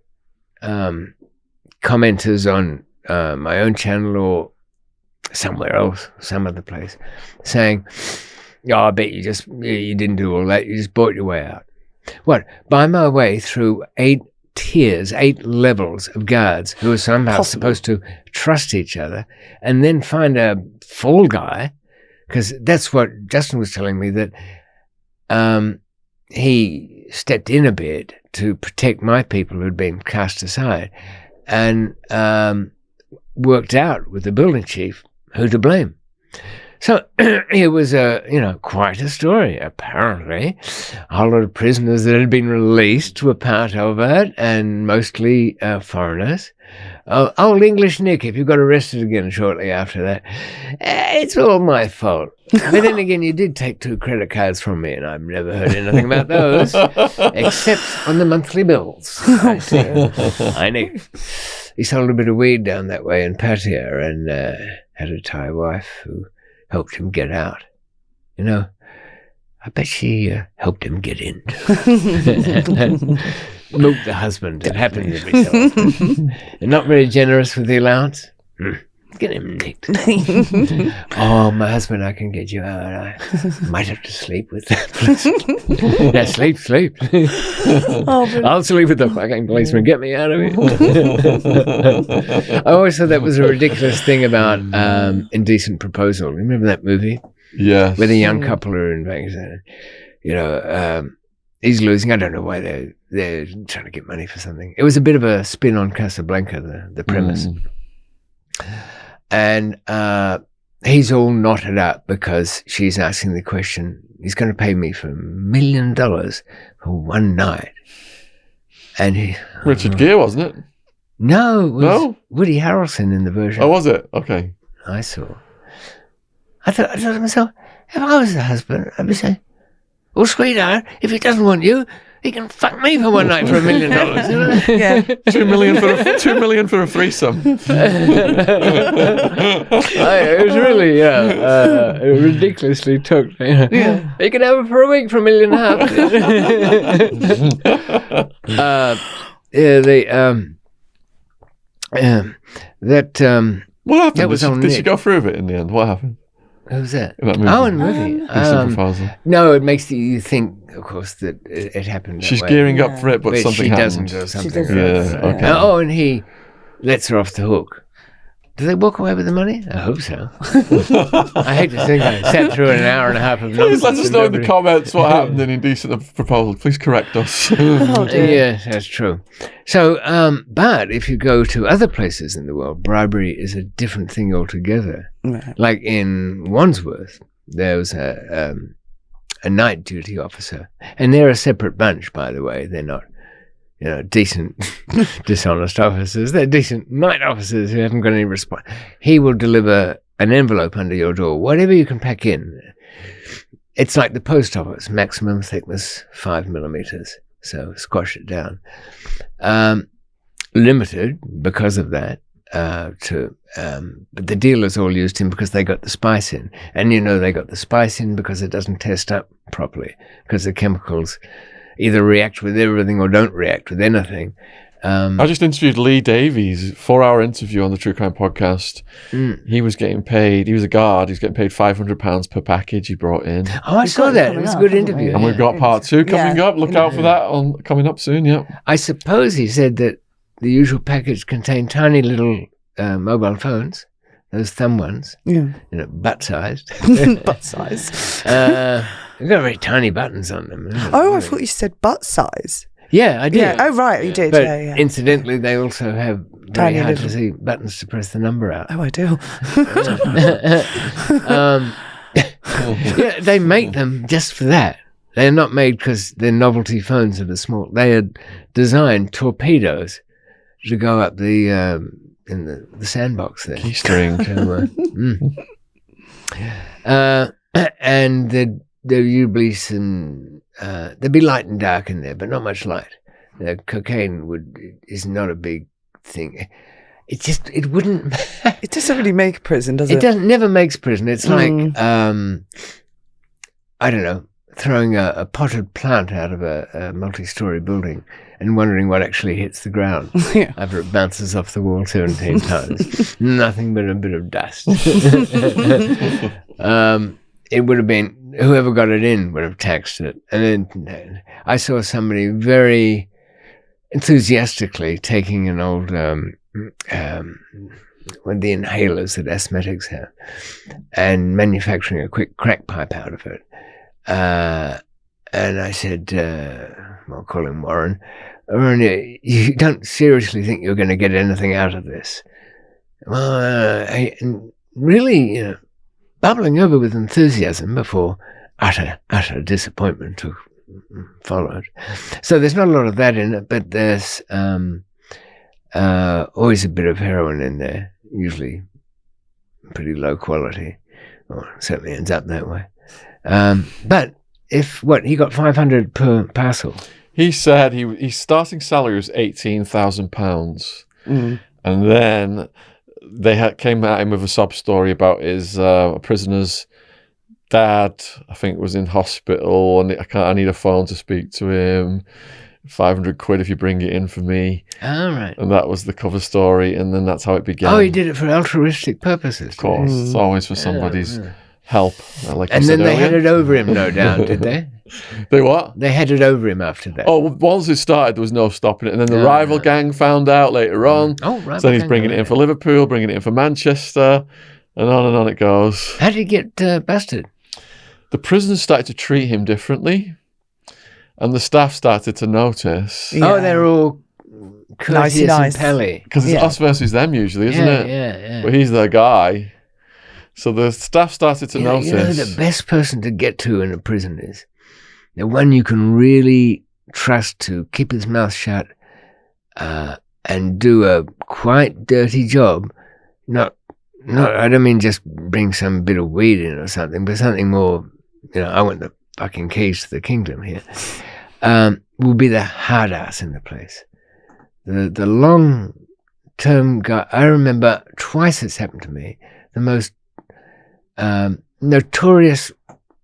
commenters on my own channel or somewhere else, some other place, saying, I bet you didn't do all that, you just bought your way out. What? Buy my way through 8 tiers, 8 levels of guards who are somehow supposed to trust each other, and then find a fall guy, because that's what Justin was telling me, that he stepped in a bit to protect my people who'd been cast aside, and worked out with the building chief who to blame. So it was quite a story. Apparently, a whole lot of prisoners that had been released were part of it, and mostly foreigners. Old English Nick, if you got arrested again shortly after that, it's all my fault. But then again, you did take 2 credit cards from me, and I've never heard anything about those, except on the monthly bills. I know. he sold a bit of weed down that way in Pattaya and had a Thai wife who helped him get out. You know, I bet she helped him get in. Milked the husband. It happens every so often. And not very generous with the allowance. Get him nicked. Oh, my husband, I can get you out. I might have to sleep with that policeman. Yeah, sleep. I'll sleep with the fucking policeman. Get me out of here. I always thought that was a ridiculous thing about Indecent Proposal. Remember that movie? Yes. Where the young couple are in Vegas. You know, he's losing. I don't know why they're trying to get money for something. It was a bit of a spin on Casablanca, the premise. And he's all knotted up because she's asking the question, he's going to pay me for $1 million for one night. And he... Richard Gere, wasn't it? No, it was Woody Harrelson in the version. Oh, was it? Okay. I saw. I thought to myself, if I was the husband, I'd be saying, well, sweetheart, if he doesn't want you, he can fuck me for one night for $1 million. You know? Yeah. $2 million for a threesome. It was really ridiculously took. Yeah. You can have it for a week for $1.5 million. What happened? That was Did she go through with it in the end? What happened? Who's that? In that movie. Oh, in the movie. Proposal. No, it makes you think, of course, that it happened. She's that way. gearing up for it, but something she happened. doesn't or something. She doesn't. Yeah, okay. And he lets her off the hook. Do they walk away with the money? I hope so. I hate to think I sat through an hour and a half of Please nonsense. let us know in the comments what happened in Indecent Proposal. Please correct us. Yes, that's true. So, but if you go to other places in the world, bribery is a different thing altogether. Right. Like in Wandsworth, there was a night duty officer, and they're a separate bunch, by the way. They're not, decent, dishonest officers. They're decent night officers who haven't got any response. He will deliver an envelope under your door, whatever you can pack in. It's like the post office, maximum thickness 5 millimeters. So squash it down. Limited because of that. But the dealers all used him because they got the spice in, and they got the spice in because it doesn't test up properly because the chemicals either react with everything or don't react with anything. I just interviewed Lee Davies, 4-hour interview on the True Crime Podcast. He was getting paid. He was a guard. He was getting paid £500 per package he brought in. Oh, I saw that. It was a good interview. And we've got part 2 coming up. Look out for that coming up soon. Yeah. I suppose he said that the usual package contained tiny little mobile phones, those thumb ones, butt-sized. Butt-sized. They've got very tiny buttons on them. Oh, I thought you said butt size. Yeah, I did. Yeah. Oh, right, you did. But yeah. incidentally, they also have very Tiny hard little- to see buttons to press the number out. Oh, I do. Yeah, they make them just for that. They're not made because they're novelty phones that are small. They had designed torpedoes to go up the in the sandbox there. Keystring. And there'd be some there'd be light and dark in there, but not much light. Cocaine is not a big thing. It wouldn't. It doesn't really make prison, does it? It never makes prison. It's like I don't know, throwing a potted plant out of a multi-story building and wondering what actually hits the ground after it bounces off the wall 17 times. Nothing but a bit of dust. It would have been, whoever got it in would have taxed it. And then I saw somebody very enthusiastically taking an old, one of the inhalers that asthmatics have, and manufacturing a quick crack pipe out of it. And I said, I'll call him Warren, you don't seriously think you're going to get anything out of this? Well, and really, bubbling over with enthusiasm before utter disappointment followed. So there's not a lot of that in it, but there's always a bit of heroin in there, usually pretty low quality, or certainly ends up that way. But he got 500 per parcel. He said his starting salary was £18,000. And then they came at him with a sob story about his prisoner's dad, I think, was in hospital, and I need a phone to speak to him. 500 quid if you bring it in for me. All right. And that was the cover story, and then that's how it began. Oh, he did it for altruistic purposes. Of course, it's always for somebody's help. Like and then they earlier. headed over him, no doubt, did they? They what? They headed over him after that. Oh, once it started, there was no stopping it. And then the rival gang found out later on. Oh, rival so then he's gang, bringing it in for Liverpool, bringing it in for Manchester, and on it goes. How did he get busted? The prisoners started to treat him differently, and the staff started to notice. Yeah. Oh, they're all courteous and pally. Because it's us versus them usually, isn't it? Yeah. But he's their guy. So the staff started to notice. You know, the best person to get to in a prison is the one you can really trust to keep his mouth shut and do a quite dirty job. Not. I don't mean just bring some bit of weed in or something, but something more. I want the fucking keys to the kingdom here. Will be the hard ass in the place. The long-term guy. I remember twice it's happened to me. The most notorious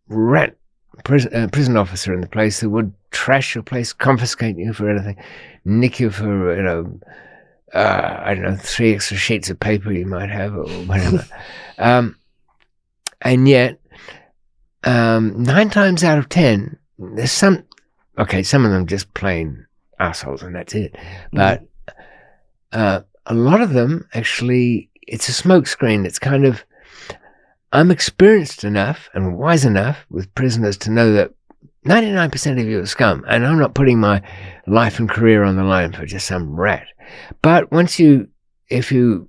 rat prison officer in the place who would trash your place, confiscate you for anything, nick you for, I don't know, 3 extra sheets of paper you might have or whatever. And yet, 9 times out of 10, there's some of them just plain assholes and that's it. But a lot of them actually, it's a smokescreen. It's kind of, I'm experienced enough and wise enough with prisoners to know that 99% of you are scum, and I'm not putting my life and career on the line for just some rat. But once if you're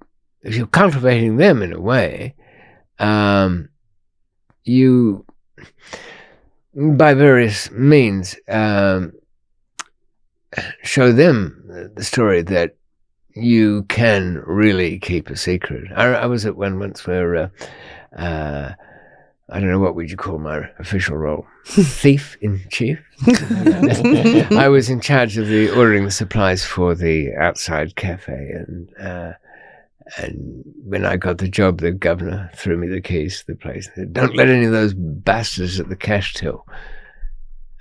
cultivating them in a way, you, by various means, show them the story that you can really keep a secret. I was at one once where I don't know, what would you call my official role? Thief in chief? I was in charge of ordering the supplies for the outside cafe, and when I got the job, the governor threw me the keys to the place. Said, "Don't let any of those bastards at the cash till."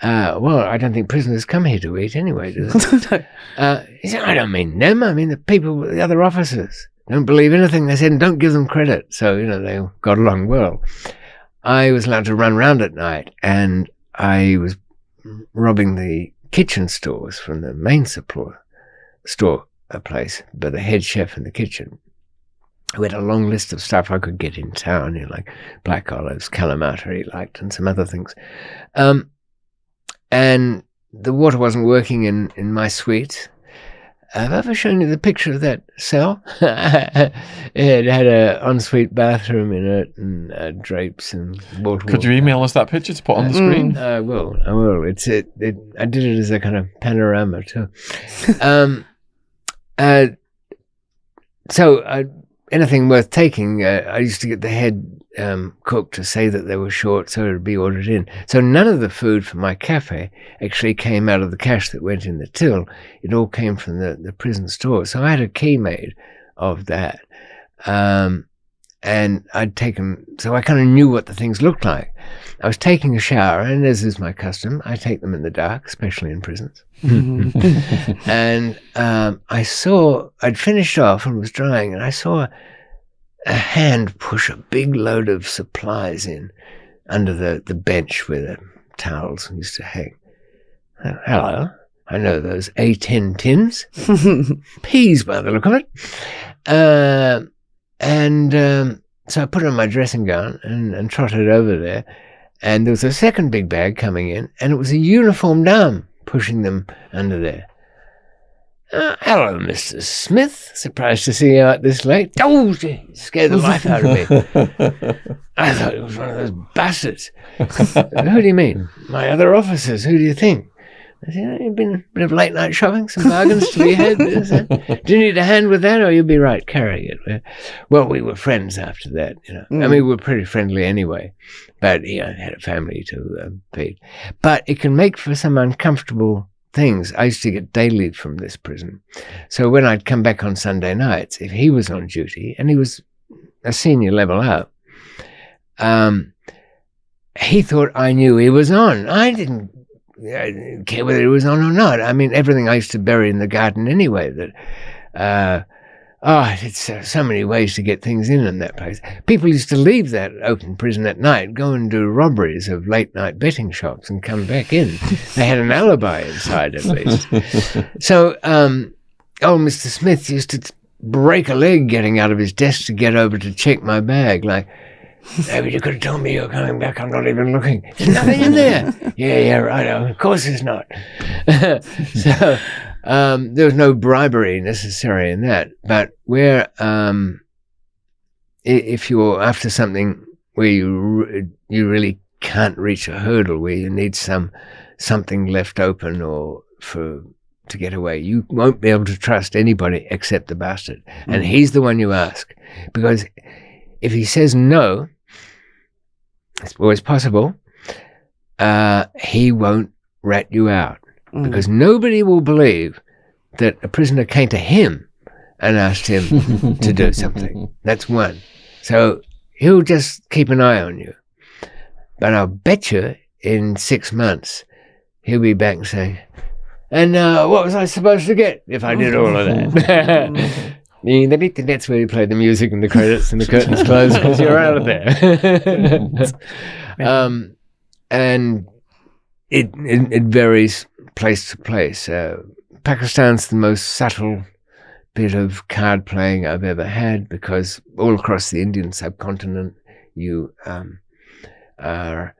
Well, I don't think prisoners come here to eat anyway, do they? He said, "I don't mean them. I mean the other officers. Don't believe anything they said and don't give them credit." So, they got along well. I was allowed to run around at night, and I was robbing the kitchen stores from the main store place, but the head chef in the kitchen. We had a long list of stuff I could get in town, like black olives, calamata he liked, and some other things. And the water wasn't working in my suite. Have I ever shown you the picture of that cell? It had an ensuite bathroom in it and drapes and water. Could you email us that picture to put on the screen? I will. I did it as a kind of panorama too. So anything worth taking, I used to get the head cook to say that they were short, so it would be ordered in. So none of the food from my cafe actually came out of the cash that went in the till. It all came from the prison store. So I had a key made of that. And I'd taken, so I kind of knew what the things looked like. I was taking a shower, and as is my custom, I take them in the dark, especially in prisons. And I'd finished off and was drying, and I saw a hand push a big load of supplies in under the bench where the towels used to hang. Hello, I know those A10 tins. Peas by the look of it. So I put on my dressing gown and trotted over there, and there was a second big bag coming in, and it was a uniformed arm pushing them under there. Hello, Mr. Smith. Surprised to see you out this late. Oh, scared the life out of me. I thought it was one of those bastards. Who do you mean? My other officers. Who do you think? I said, you've been a bit of late night shopping, some bargains to your head. Do you need a hand with that, or you'll be right carrying it? Well, we were friends after that. I mean, we were pretty friendly anyway, but I had a family to feed. But it can make for some uncomfortable things. I used to get daily from this prison. So when I'd come back on Sunday nights, if he was on duty, and he was a senior level up, he thought I knew he was on. I didn't care whether he was on or not. I mean, everything I used to bury in the garden anyway. It's so many ways to get things in that place. People used to leave that open prison at night, go and do robberies of late-night betting shops and come back in. They had an alibi inside, at least. So old Mr. Smith used to break a leg getting out of his desk to get over to check my bag, like, David, you could have told me you're coming back. I'm not even looking. There's nothing in there. Yeah, right. Of course there's not. So there was no bribery necessary in that. But where, if you're after something where you really can't reach a hurdle, where you need something left open or to get away, you won't be able to trust anybody except the bastard. And he's the one you ask. Because if he says no, it's always possible, he won't rat you out. Because nobody will believe that a prisoner came to him and asked him to do something. That's one. So he'll just keep an eye on you. But I'll bet you in 6 months, he'll be back saying, and what was I supposed to get if I did all of that? That's where you play the music and the credits and the curtains close because you're out of there. And it varies place to place. Pakistan's the most subtle bit of card playing I've ever had, because all across the Indian subcontinent you are the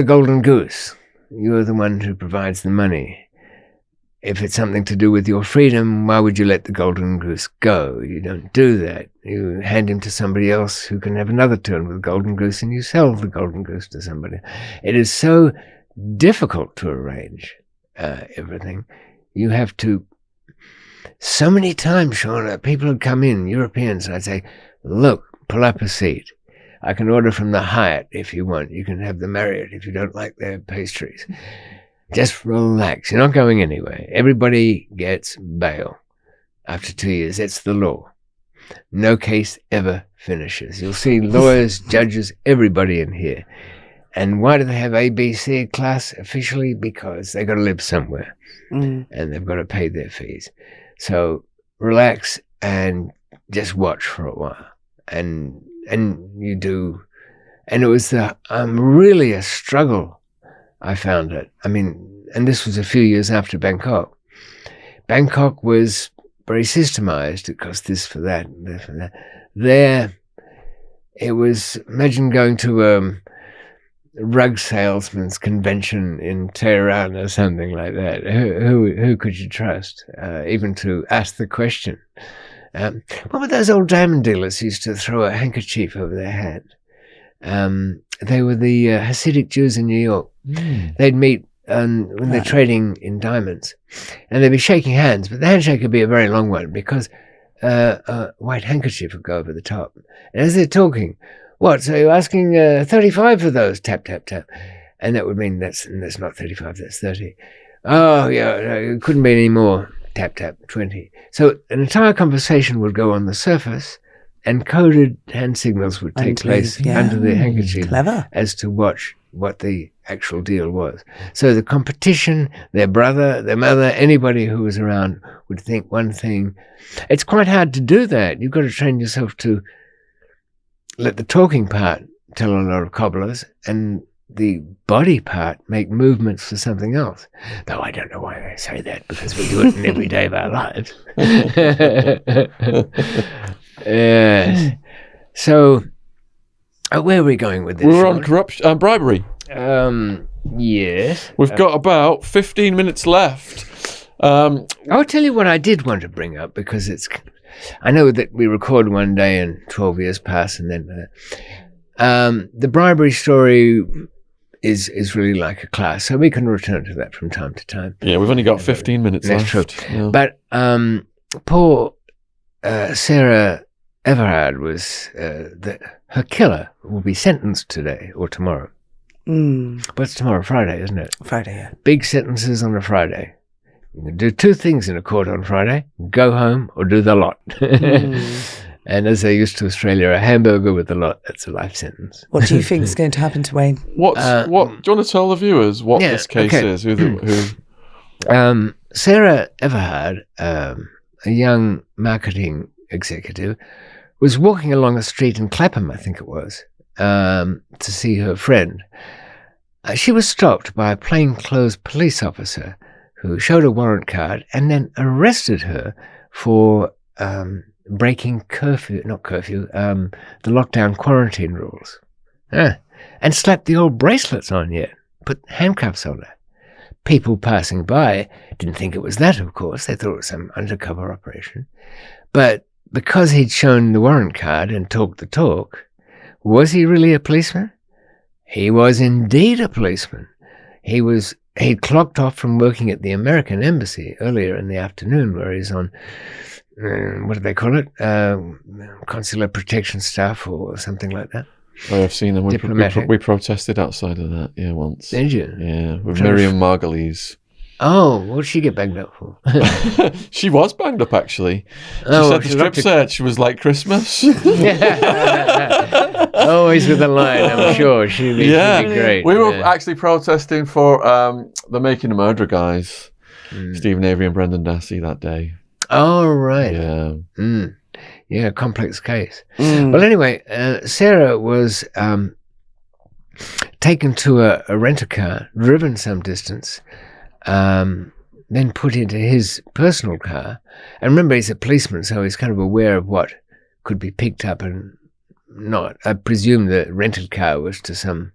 golden goose. You are the one who provides the money. If it's something to do with your freedom, why would you let the golden goose go? You don't do that. You hand him to somebody else who can have another turn with the golden goose, and you sell the golden goose to somebody. It is so difficult to arrange everything. You have to... So many times, Shaun, people would come in, Europeans, and I'd say, look, pull up a seat. I can order from the Hyatt if you want. You can have the Marriott if you don't like their pastries. Just relax. You're not going anywhere. Everybody gets bail after 2 years. It's the law. No case ever finishes. You'll see lawyers, judges, everybody in here. And why do they have ABC class officially? Because they've got to live somewhere. And they've got to pay their fees. So relax and just watch for a while. And you do. And it was really a struggle. I found it. I mean, and this was a few years after Bangkok. Bangkok was very systemized. It cost this for that, and that for that. There, it was, imagine going to a rug salesman's convention in Tehran or something like that. Who could you trust, even to ask the question? What were those old diamond dealers who used to throw a handkerchief over their head? They were the Hasidic Jews in New York. They'd meet when they're trading in diamonds, and they'd be shaking hands, but the handshake would be a very long one because a white handkerchief would go over the top. And as they're talking, what, so you're asking 35 for those? Tap, tap, tap. And that would mean that's not 35, that's 30. Oh, yeah, no, it couldn't be any more. Tap, tap, 20. So an entire conversation would go on the surface, and coded hand signals would take place under the handkerchief. Clever. As to what the actual deal was. So the competition, their brother, their mother, anybody who was around would think one thing. It's quite hard to do that. You've got to train yourself to let the talking part tell a lot of cobblers and the body part make movements for something else. Though I don't know why they say that, because we do it in every day of our lives. Yes. So, where are we going with this? We're on corruption and bribery. Yes. We've got about 15 minutes left. I'll tell you what I did want to bring up, because I know that we record one day and 12 years pass, and then the bribery story is really like a class, so we can return to that from time to time. Yeah, we've only got 15 minutes left. That's true. Yeah. But poor Sarah Everard was her killer will be sentenced today or tomorrow. But it's tomorrow, Friday, isn't it? Friday, yeah. Big sentences on a Friday. You can do two things in a court on Friday: go home or do the lot. And as they used to Australia, a hamburger with the lot—that's a life sentence. What do you think is going to happen to Wayne? What? Do you want to tell the viewers what this case is? Who? Sarah Everard, a young marketing executive, was walking along a street in Clapham, I think it was, to see her friend. She was stopped by a plainclothes police officer who showed a warrant card and then arrested her for breaking the lockdown quarantine rules. And slapped the old bracelets on you, put handcuffs on her. People passing by didn't think it was that, of course. They thought it was some undercover operation. But because he'd shown the warrant card and talked the talk, was he really a policeman? He was indeed a policeman. He'd clocked off from working at the American embassy earlier in the afternoon, where he's on, what do they call it? Consular protection staff or something like that. Oh, I've seen them. We protested outside of that, once. Did you? Yeah, with Miriam Margolyes. Oh, what did she get banged up for? She was banged up, actually. She said the strip search was like Christmas. Always with a line, I'm sure. She'd be great. We were actually protesting for the Making a Murderer guys, Stephen Avery and Brendan Dassey, that day. Oh, right. Yeah. Yeah, complex case. Well, anyway, Sarah was taken to a rent-a-car, driven some distance, then put into his personal car. And remember, he's a policeman, so he's kind of aware of what could be picked up and not. I presume the rented car was to some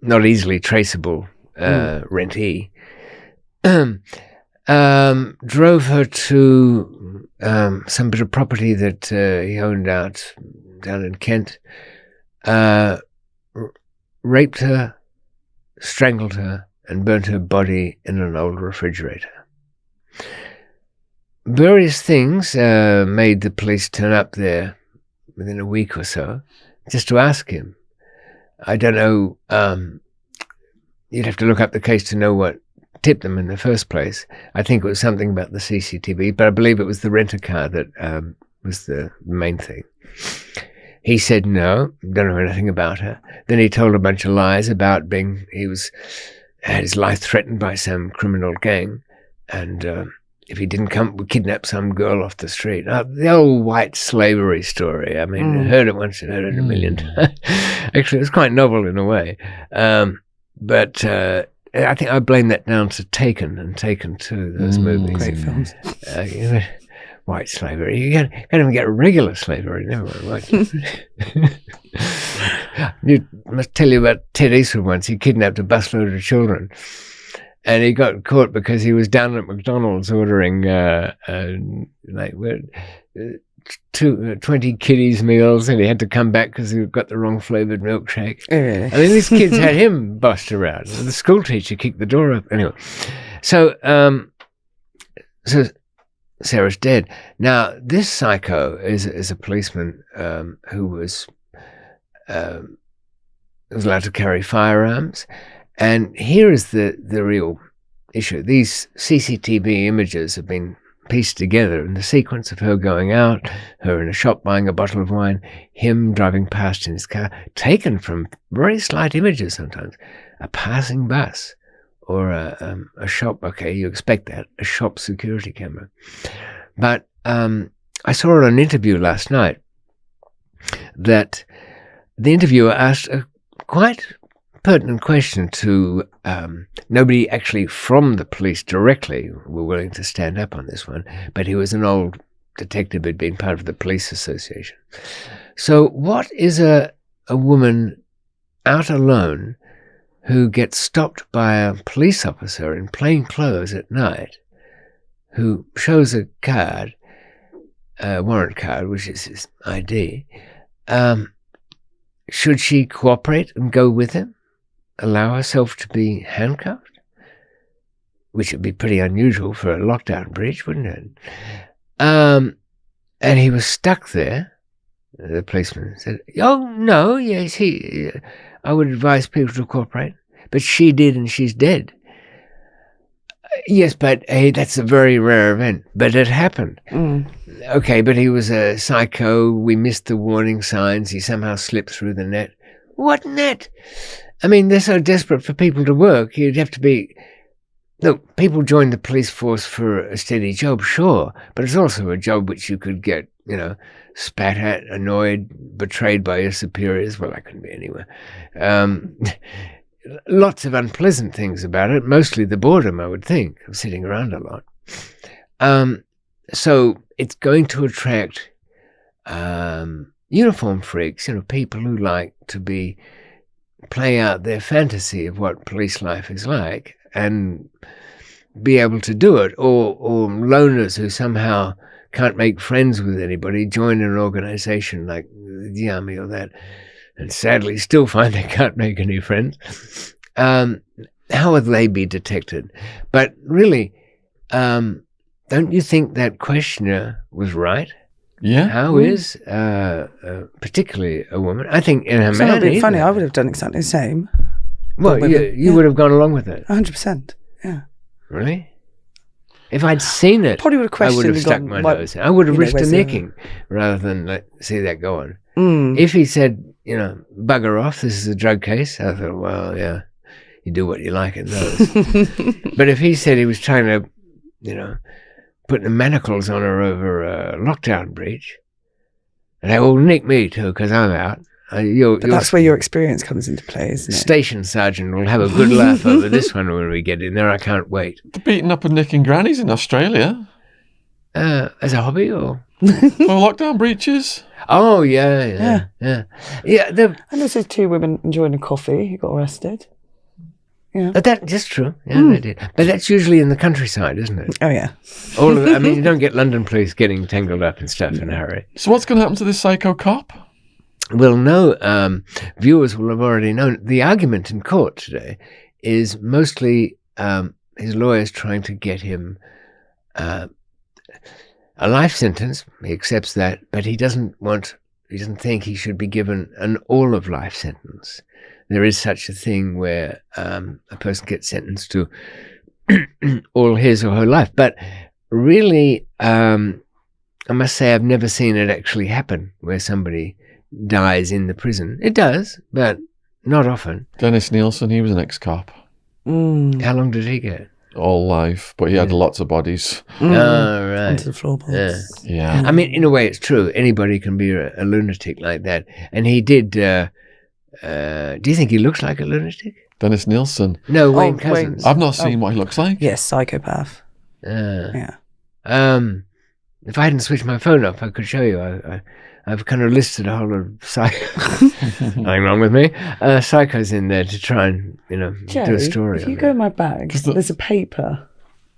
not easily traceable rentee. Drove her to some bit of property that he owned down in Kent, raped her, strangled her, and burnt her body in an old refrigerator. Various things made the police turn up there within a week or so, just to ask him. I don't know, you'd have to look up the case to know what tipped them in the first place. I think it was something about the CCTV, but I believe it was the rent-a-car that was the main thing. He said no, don't know anything about her. Then he told a bunch of lies about had his life threatened by some criminal gang, and if he didn't come, we'd kidnap some girl off the street. The old white slavery story. I mean, I heard it once and heard it a million times. Actually, it was quite novel in a way. But I think I blame that down to Taken and Taken 2, those movies. Great films. White slavery. You can't even get regular slavery. Never mind white. You must tell you about Ted Eastwood once. He kidnapped a busload of children. And he got caught because he was down at McDonald's ordering 20 kiddies meals, and he had to come back because he got the wrong flavoured milkshake. Oh, really? And then these kids had him bossed around. The school teacher kicked the door up. Anyway, so Sarah's dead. Now, this psycho is a policeman who was allowed to carry firearms. And here is the real issue. These CCTV images have been pieced together in the sequence of her going out, her in a shop buying a bottle of wine, him driving past in his car, taken from very slight images sometimes. A passing bus or a shop, okay, you expect that, a shop security camera. But I saw in an interview last night that the interviewer asked a quite pertinent question to nobody actually from the police directly were willing to stand up on this one, but he was an old detective who'd been part of the police association. So what is a woman out alone who gets stopped by a police officer in plain clothes at night, who shows a card, a warrant card, which is his ID? Should she cooperate and go with him? Allow herself to be handcuffed? Which would be pretty unusual for a lockdown breach, wouldn't it? And he was stuck there. The policeman said, "Oh, no, yes, I would advise people to cooperate. But she did, and she's dead. Yes, but hey, that's a very rare event. But it happened. Okay, but he was a psycho. We missed the warning signs. He somehow slipped through the net. What net? I mean, they're so desperate for people to work. You'd have to be... Look, people join the police force for a steady job, sure, but it's also a job which you could get, spat at, annoyed, betrayed by your superiors. Well, that can be anywhere. Lots of unpleasant things about it, mostly the boredom, I would think, of sitting around a lot. So it's going to attract uniform freaks, people who like to play out their fantasy of what police life is like and be able to do it, or loners who somehow can't make friends with anybody, join an organization like the army or that, and sadly still find they can't make any friends. How would they be detected? But really, don't you think that questioner was right? Yeah. How is, particularly a woman? I think in a It's man. not being funny. I would have done exactly the same. Well, you would have gone along with it. 100%. Yeah. Really? If I'd seen it, Probably would have questioned. I would have stuck my nose. I would have risked a nicking rather than see that go on. If he said, bugger off, this is a drug case, I thought, well, yeah, you do what you like in those. But if he said he was trying to, put the manacles on her over a lockdown breach, and they will nick me too because I'm out. But that's where your experience comes into play, isn't it? Station sergeant will have a good laugh over this one when we get in there. I can't wait. The beating up and nicking grannies in Australia. As a hobby, or lockdown breaches? Oh yeah. And also 2 women enjoying a coffee who got arrested. Yeah, that's true. Yeah, they did. But that's usually in the countryside, isn't it? Oh yeah. You don't get London police getting tangled up in stuff in a hurry. So what's going to happen to this psycho cop? Well, no, viewers will have already known. The argument in court today is mostly his lawyers trying to get him a life sentence. He accepts that, but he doesn't think he should be given an all-of-life sentence. There is such a thing where a person gets sentenced to all his or her life. But really, I must say I've never seen it actually happen where somebody dies in the prison. It does, but not often. Dennis Nielsen, he was an ex-cop. How long did he get? All life, but he had lots of bodies. Oh, right. Onto the floorboards. Yeah. I mean, in a way, it's true. Anybody can be a lunatic like that. And he did... do you think he looks like a lunatic? Dennis Nielsen. No, Wayne Cousins. I've not seen what he looks like. Yes, psychopath. Yeah. If I hadn't switched my phone off, I could show you. I've kind of listed a whole lot of psychos. Nothing wrong with me. Psychos in there to try and Joe, do a story. If you go in my bag, there's a paper.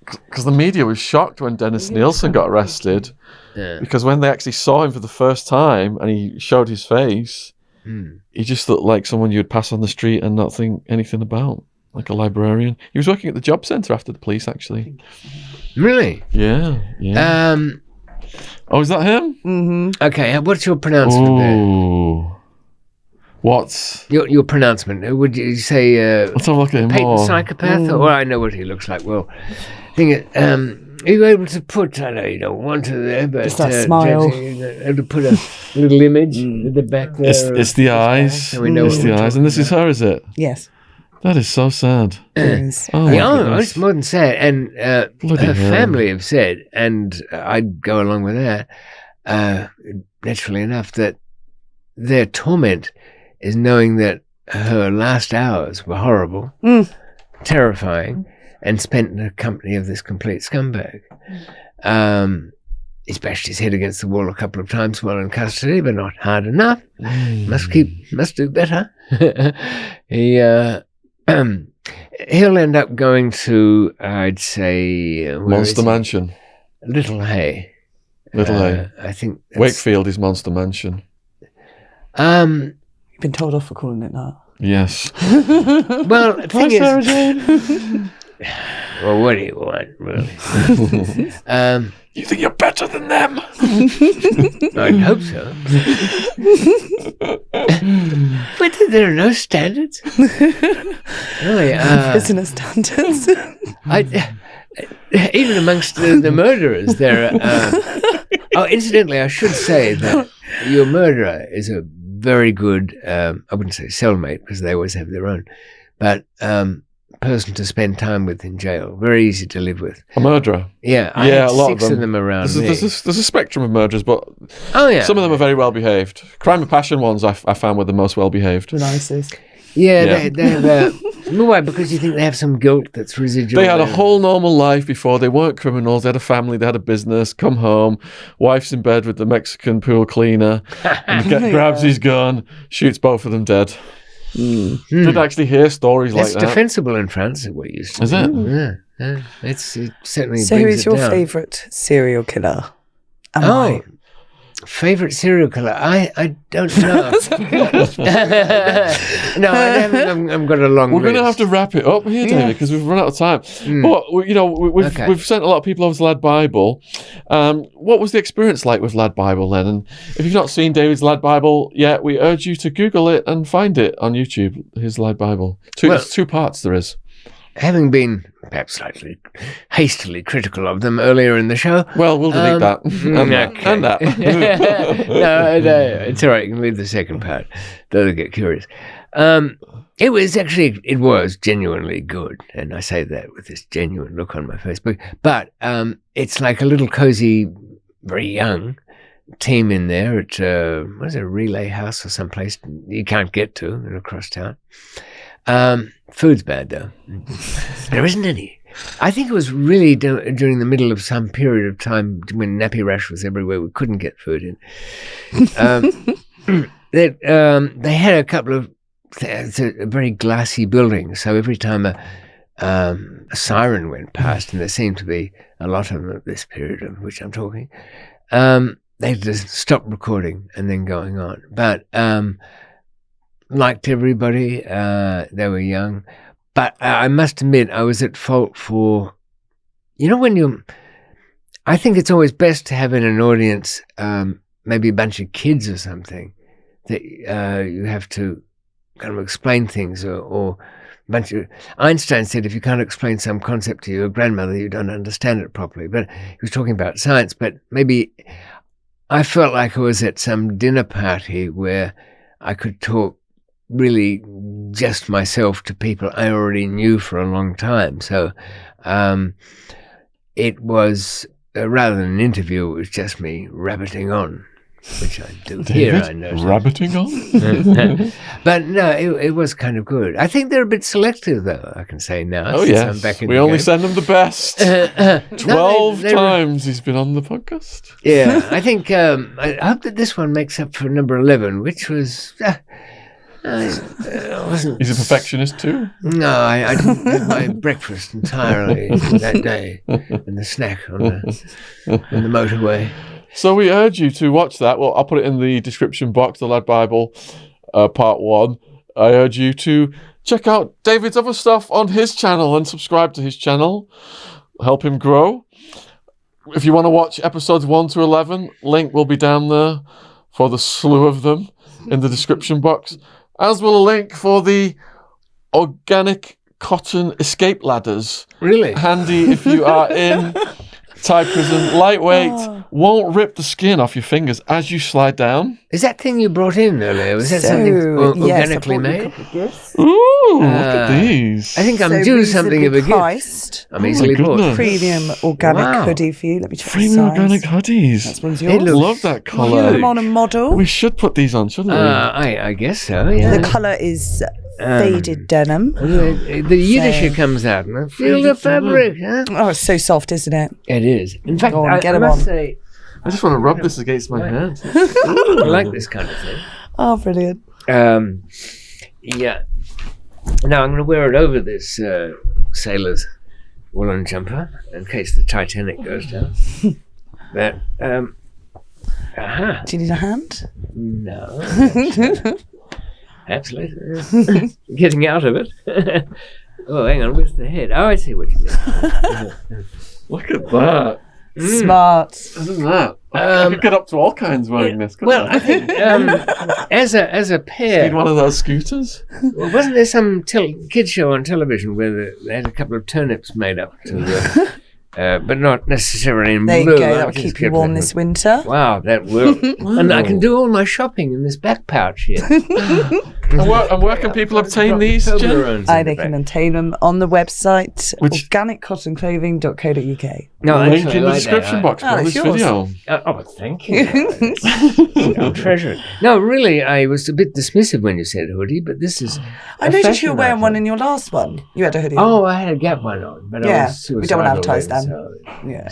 Because the media was shocked when Dennis Nielsen got arrested. Yeah. Because when they actually saw him for the first time and he showed his face, he just looked like someone you'd pass on the street and not think anything about, like a librarian. He was working at the job centre after the police, actually. Really? Yeah. Oh, is that him? Mm-hmm. Okay, what's your pronouncement there? What's your pronouncement? Would you say let's have a look at him. Patent psychopath? Or I know what he looks like. Well, thing is, are you able to put, I know you don't want to there, but just that smile. To put a little image at the back there. It's the eyes. So we know it's the eyes. And this is her, is it? Yes. That is so sad. It's more than sad. And her family have said, and I'd go along with that, naturally enough, that their torment is knowing that her last hours were horrible, terrifying, and spent in the company of this complete scumbag. He's bashed his head against the wall a couple of times while in custody, but not hard enough. Must do better. He'll end up going to, I'd say... Monster Mansion. Little Hay. I think... Wakefield is Monster Mansion. You've been told off for calling it that. Yes. Well, the thing is... Well, what do you want, really? You think you're better than them? I'd hope so. But there are no standards. Really, Prisoner standards. Even amongst the murderers, there are. Incidentally, I should say that your murderer is a very good, I wouldn't say cellmate because they always have their own, but person to spend time with in jail. Very easy to live with. A murderer? Yeah, I had 6 of them around me. There's a spectrum of murderers, but some of them are very well behaved. Crime of passion ones I found were the most well behaved. The nicest. Yeah. They have why? Because you think they have some guilt that's residual. They had a whole normal life before. They weren't criminals. They had a family. They had a business. Come home. Wife's in bed with the Mexican pool cleaner. And grabs his gun, shoots both of them dead. Did actually hear stories like that. It's defensible in France, is what it used to be. Is it? Yeah. It certainly So who brings is it your down. favourite serial killer? And why? Favourite serial killer? I don't know. No, I've got a long We're list. going to have to wrap it up here, David, because we've run out of time. But, we've sent a lot of people over to Lad Bible. What was the experience like with Lad Bible then? And if you've not seen David's Lad Bible yet, we urge you to Google it and find it on YouTube, his Lad Bible. It's 2 parts there is. Having been perhaps slightly hastily critical of them earlier in the show. Well, we'll delete that. And that. No, it's all right. You can leave the second part. They'll get curious. It was genuinely good. And I say that with this genuine look on my face. But it's like a little cozy, very young team in there at, what is it, a relay house or someplace you can't get to across town. Food's bad, though. There isn't any. I think it was really during the middle of some period of time when nappy rash was everywhere. We couldn't get food in. They had a couple of it's a very glassy building, so every time a siren went past, and there seemed to be a lot of them at this period of which I'm talking, they just stopped recording and then going on. But liked everybody. They were young. But I must admit, I was at fault for, I think it's always best to have in an audience maybe a bunch of kids or something that you have to kind of explain things or a bunch of... Einstein said if you can't explain some concept to your grandmother, you don't understand it properly. But he was talking about science, but maybe I felt like I was at some dinner party where I could talk really just myself to people I already knew for a long time. So it was, rather than an interview, it was just me rabbiting on, which I do here, I know. Rabbiting on? But no, it was kind of good. I think they're a bit selective, though, I can say now. Oh, yes. I'm back in we only send them the best. 12 times he's been on the podcast. Yeah, I think, I hope that this one makes up for number 11, which was... wasn't... He's a perfectionist too? No, I didn't have my breakfast entirely that day and the snack on the motorway. So we urge you to watch that. Well, I'll put it in the description box, the Lad Bible, part 1. I urge you to check out David's other stuff on his channel and subscribe to his channel. Help him grow. If you want to watch episodes 1 to 11, link will be down there for the slew of them in the description box. As will a link for the organic cotton escape ladders. Really? Handy if you are in Thai prison. Lightweight, won't rip the skin off your fingers as you slide down. Is that thing you brought in earlier? Was that something organically made? Ooh, look at these. I think I'm due something of a gift. I'm easily bought. Premium organic hoodie for you. Let me check the Premium size. organic hoodies. That's one's yours. I love that colour. Put them on a model. We should put these on, shouldn't we? I guess so, yeah. The colour is faded denim. The Yiddish comes out. And I feel the fabric. Huh? Oh, it's so soft, isn't it? It is. In fact, I must say... I just want to rub this against my hand. I like this kind of thing. Oh, brilliant. Yeah. Now I'm going to wear it over this sailor's woolen jumper in case the Titanic goes down. But, Do you need a hand? No. Perhaps later. Getting out of it. Oh, hang on. Where's the head? Oh, I see what you mean. Look at that. Smart. Isn't that? I could get up to all kinds wearing this. Well, I think as a pair, need one of those scooters. well, wasn't there some kids show on television where they had a couple of turnips made up to the, but not necessarily in There blue. you go. That'll keep you warm this winter. Wow, that will. And I can do all my shopping in this back pouch here. And where can people obtain these, Jen? They can obtain them on the website, organiccotonclothing.co.uk. No, Link actually, in the I like description that. box below this video. Thank you. I'll treasure it. No, really, I was a bit dismissive when you said hoodie, but this is. I noticed you were wearing one in your last one. You had a hoodie. Oh, I had a Gap one on, but I was we don't want to advertise them. Yeah.